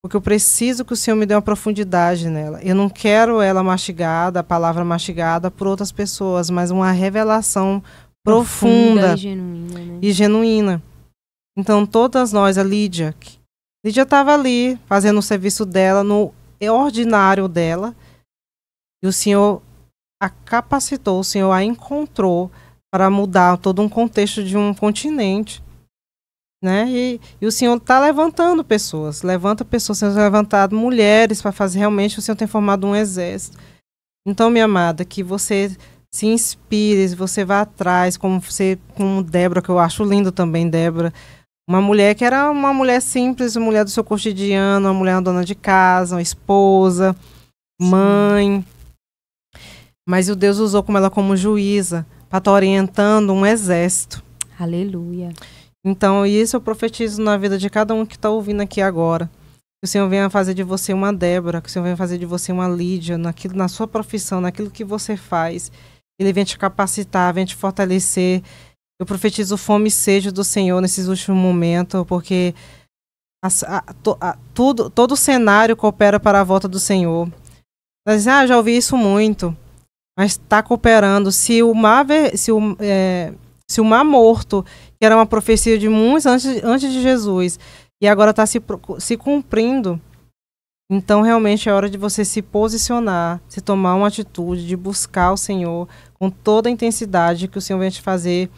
Porque eu preciso que o Senhor me dê uma profundidade nela. Eu não quero ela mastigada, a palavra mastigada por outras pessoas, mas uma revelação profunda e genuína. Então, todas nós, a Lídia estava ali fazendo o serviço dela no ordinário dela. E o Senhor a capacitou, o Senhor a encontrou para mudar todo um contexto de um continente. Né? E o Senhor está levantando pessoas. Levanta pessoas, o Senhor tem levantado mulheres para fazer realmente, o Senhor tem formado um exército. Então, minha amada, que você se inspire, você vá atrás, como Débora, que eu acho lindo também, Débora. Uma mulher que era uma mulher simples, uma mulher do seu cotidiano, uma mulher dona de casa, uma esposa, mãe. Mas o Deus usou ela como juíza para estar orientando um exército. Aleluia. Então, isso eu profetizo na vida de cada um que está ouvindo aqui agora. Que o Senhor venha fazer de você uma Débora, que o Senhor venha fazer de você uma Lídia, na sua profissão, naquilo que você faz. Ele vem te capacitar, vem te fortalecer. Eu profetizo fome e sede do Senhor nesses últimos momentos, porque todo o cenário coopera para a volta do Senhor. Mas, já ouvi isso muito, mas está cooperando. Se o mar morto, que era uma profecia de muitos antes de Jesus, e agora está se cumprindo, então realmente é hora de você se posicionar, se tomar uma atitude de buscar o Senhor com toda a intensidade que o Senhor vem te fazer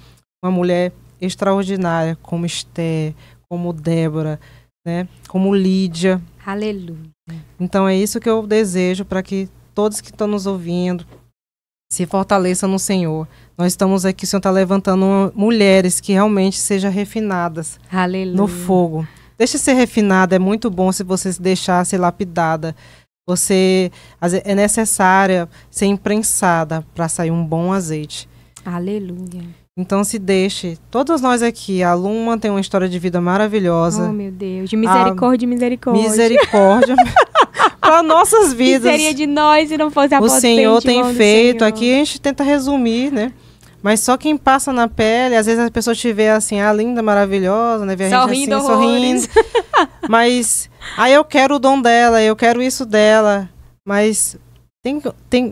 uma mulher extraordinária, como Esther, como Débora, né? Como Lídia. Aleluia. Então é isso que eu desejo para que todos que estão nos ouvindo se fortaleçam no Senhor. Nós estamos aqui, o Senhor está levantando mulheres que realmente sejam refinadas. Aleluia. No fogo. Deixe ser refinada, é muito bom se você se deixar ser lapidada. É necessária ser imprensada para sair um bom azeite. Aleluia. Então se deixe. Todos nós aqui, a Luma tem uma história de vida maravilhosa. Oh, meu Deus. De misericórdia, misericórdia. Misericórdia. Para nossas vidas. Que seria de nós se não fosse a O Senhor tem feito. Senhor. Aqui a gente tenta resumir, né? Mas só quem passa na pele, às vezes as pessoas te vê assim, linda, maravilhosa, né? Vê a gente assim, sorrindo. Mas, eu quero o dom dela, eu quero isso dela. Mas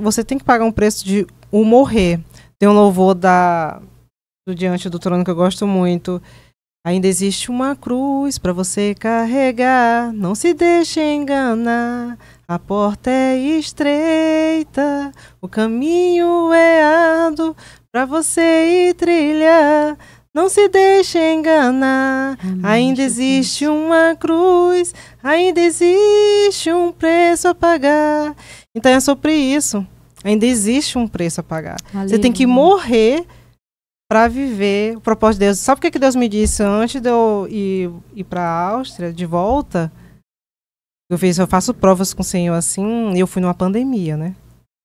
você tem que pagar um preço de o morrer. Tem um louvor do Diante do Trono que eu gosto muito. Ainda existe uma cruz para você carregar, não se deixe enganar. A porta é estreita, o caminho é árduo para você ir trilhar. Não se deixe enganar. Amém, ainda existe uma cruz, ainda existe um preço a pagar. Então é sobre isso. Ainda existe um preço a pagar. Aleluia. Você tem que morrer para viver o propósito de Deus. Sabe o que Deus me disse antes de eu ir para a Áustria, de volta? Eu faço provas com o Senhor assim, e eu fui numa pandemia, né?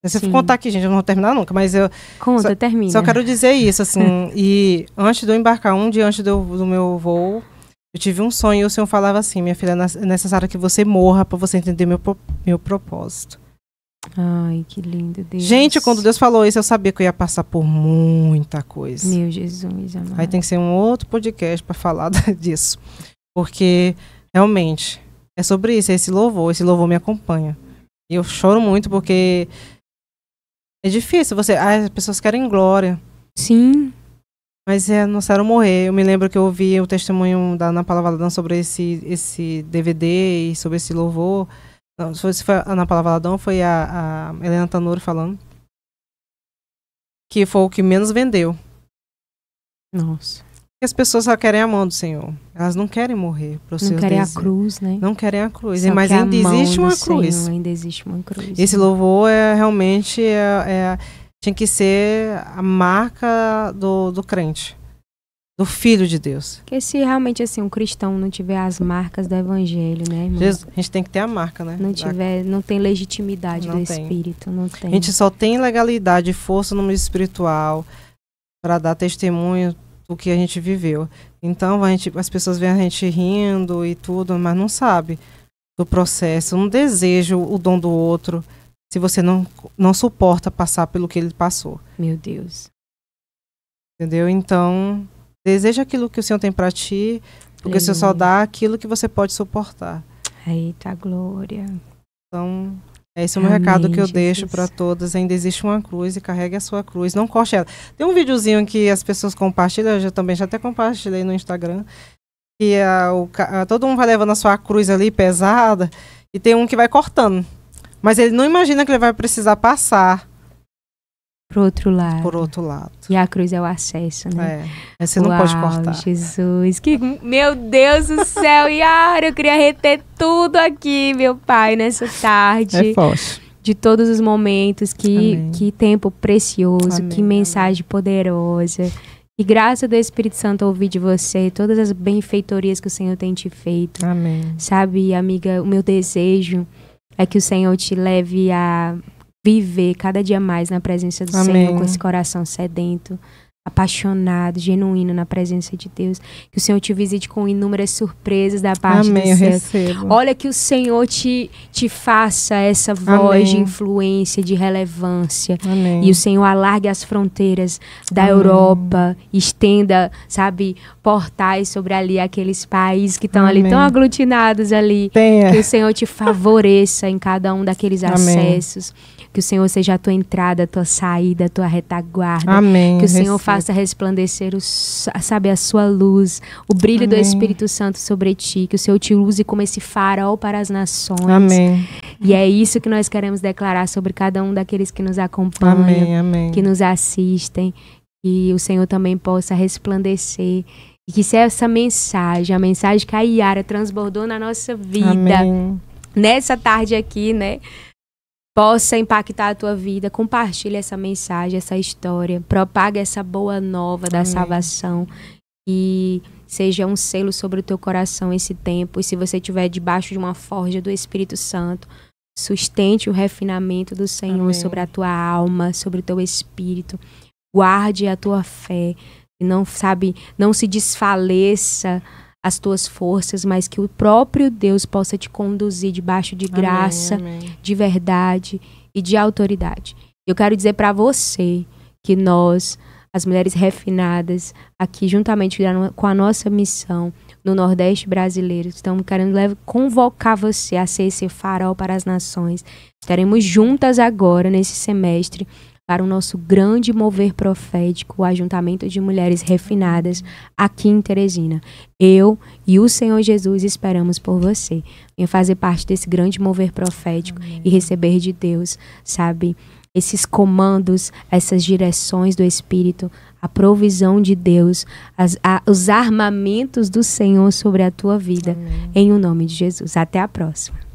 Se eu for contar aqui, gente, eu não vou terminar nunca, mas termina. Só quero dizer isso, assim, e antes de eu embarcar, um dia antes do meu voo, eu tive um sonho e o Senhor falava assim, minha filha, é necessário que você morra para você entender meu propósito. Ai, que lindo, Deus. Gente, quando Deus falou isso, eu sabia que eu ia passar por muita coisa. Meu Jesus, amado. Aí tem que ser um outro podcast para falar disso. Porque, realmente, é sobre isso, esse louvor me acompanha. E eu choro muito porque é difícil, as pessoas querem glória. Sim. Mas não quero morrer. Eu me lembro que eu ouvi o testemunho da Ana Paula Valadão sobre esse DVD e sobre esse louvor. Não, se foi a Ana Paula Valadão, foi a Helena Tanuri falando. Que foi o que menos vendeu. Nossa. Porque as pessoas só querem a mão do Senhor. Elas não querem morrer. Não querem a cruz, né? Não querem a cruz. Só mas ainda existe uma cruz. Senhor, ainda existe uma cruz. Esse louvor realmente tinha que ser a marca do crente. Do Filho de Deus. Porque se realmente assim um cristão não tiver as marcas do Evangelho, né, irmão? A gente tem que ter a marca, né? Não tem legitimidade do Espírito, não tem. A gente só tem legalidade e força no mundo espiritual para dar testemunho do que a gente viveu. Então as pessoas veem a gente rindo e tudo, mas não sabe do processo, não deseja o dom do outro se você não suporta passar pelo que ele passou. Meu Deus. Entendeu? Então deseja aquilo que o Senhor tem para ti, porque o Senhor só dá aquilo que você pode suportar. Eita glória. Então, esse é o meu recado que eu deixo para todas. Ainda existe uma cruz e carregue a sua cruz. Não corte ela. Tem um videozinho que as pessoas compartilham, eu também já até compartilhei no Instagram, que todo mundo vai levando a sua cruz ali pesada e tem um que vai cortando. Mas ele não imagina que ele vai precisar passar Pro outro lado. por outro lado. E a cruz é o acesso, né? Você não pode cortar. Jesus, meu Deus do céu, Yara, eu queria reter tudo aqui, meu Pai, nessa tarde. É forte. De todos os momentos, que tempo precioso, Amém, que mensagem poderosa. E graça do Espírito Santo ouvir de você, todas as benfeitorias que o Senhor tem te feito. Amém. Sabe, amiga, o meu desejo é que o Senhor te leve a viver cada dia mais na presença do Senhor, com esse coração sedento, apaixonado, genuíno na presença de Deus. Que o Senhor te visite com inúmeras surpresas da parte do céu. Eu recebo. Olha, que o Senhor te faça essa voz de influência, de relevância. E o Senhor alargue as fronteiras da Europa, estenda, sabe, portais sobre ali aqueles países que estão ali tão aglutinados ali. Que o Senhor te favoreça em cada um daqueles acessos. Que o Senhor seja a tua entrada, a tua saída, a tua retaguarda. Que o Senhor faça resplandecer a sua luz, o brilho do Espírito Santo sobre ti. Que o Senhor te use como esse farol para as nações. E é isso que nós queremos declarar sobre cada um daqueles que nos acompanham, que nos assistem. Que o Senhor também possa resplandecer. E que se essa mensagem, a mensagem que a Yara transbordou na nossa vida, nessa tarde aqui, né? Possa impactar a tua vida. Compartilhe essa mensagem, essa história. Propaga essa boa nova da salvação. E seja um selo sobre o teu coração esse tempo. E se você estiver debaixo de uma forja do Espírito Santo, sustente o refinamento do Senhor sobre a tua alma, sobre o teu espírito. Guarde a tua fé. E não se desfaleça as tuas forças, mas que o próprio Deus possa te conduzir debaixo de graça, de verdade e de autoridade. Eu quero dizer para você que nós, as mulheres refinadas, aqui juntamente com a nossa missão no Nordeste brasileiro, estamos querendo convocar você a ser esse farol para as nações. Estaremos juntas agora, nesse semestre, para o nosso grande mover profético, o ajuntamento de mulheres refinadas aqui em Teresina. Eu e o Senhor Jesus esperamos por você. Venha fazer parte desse grande mover profético e receber de Deus, sabe, esses comandos, essas direções do Espírito, a provisão de Deus, os armamentos do Senhor sobre a tua vida. Em o nome de Jesus. Até a próxima.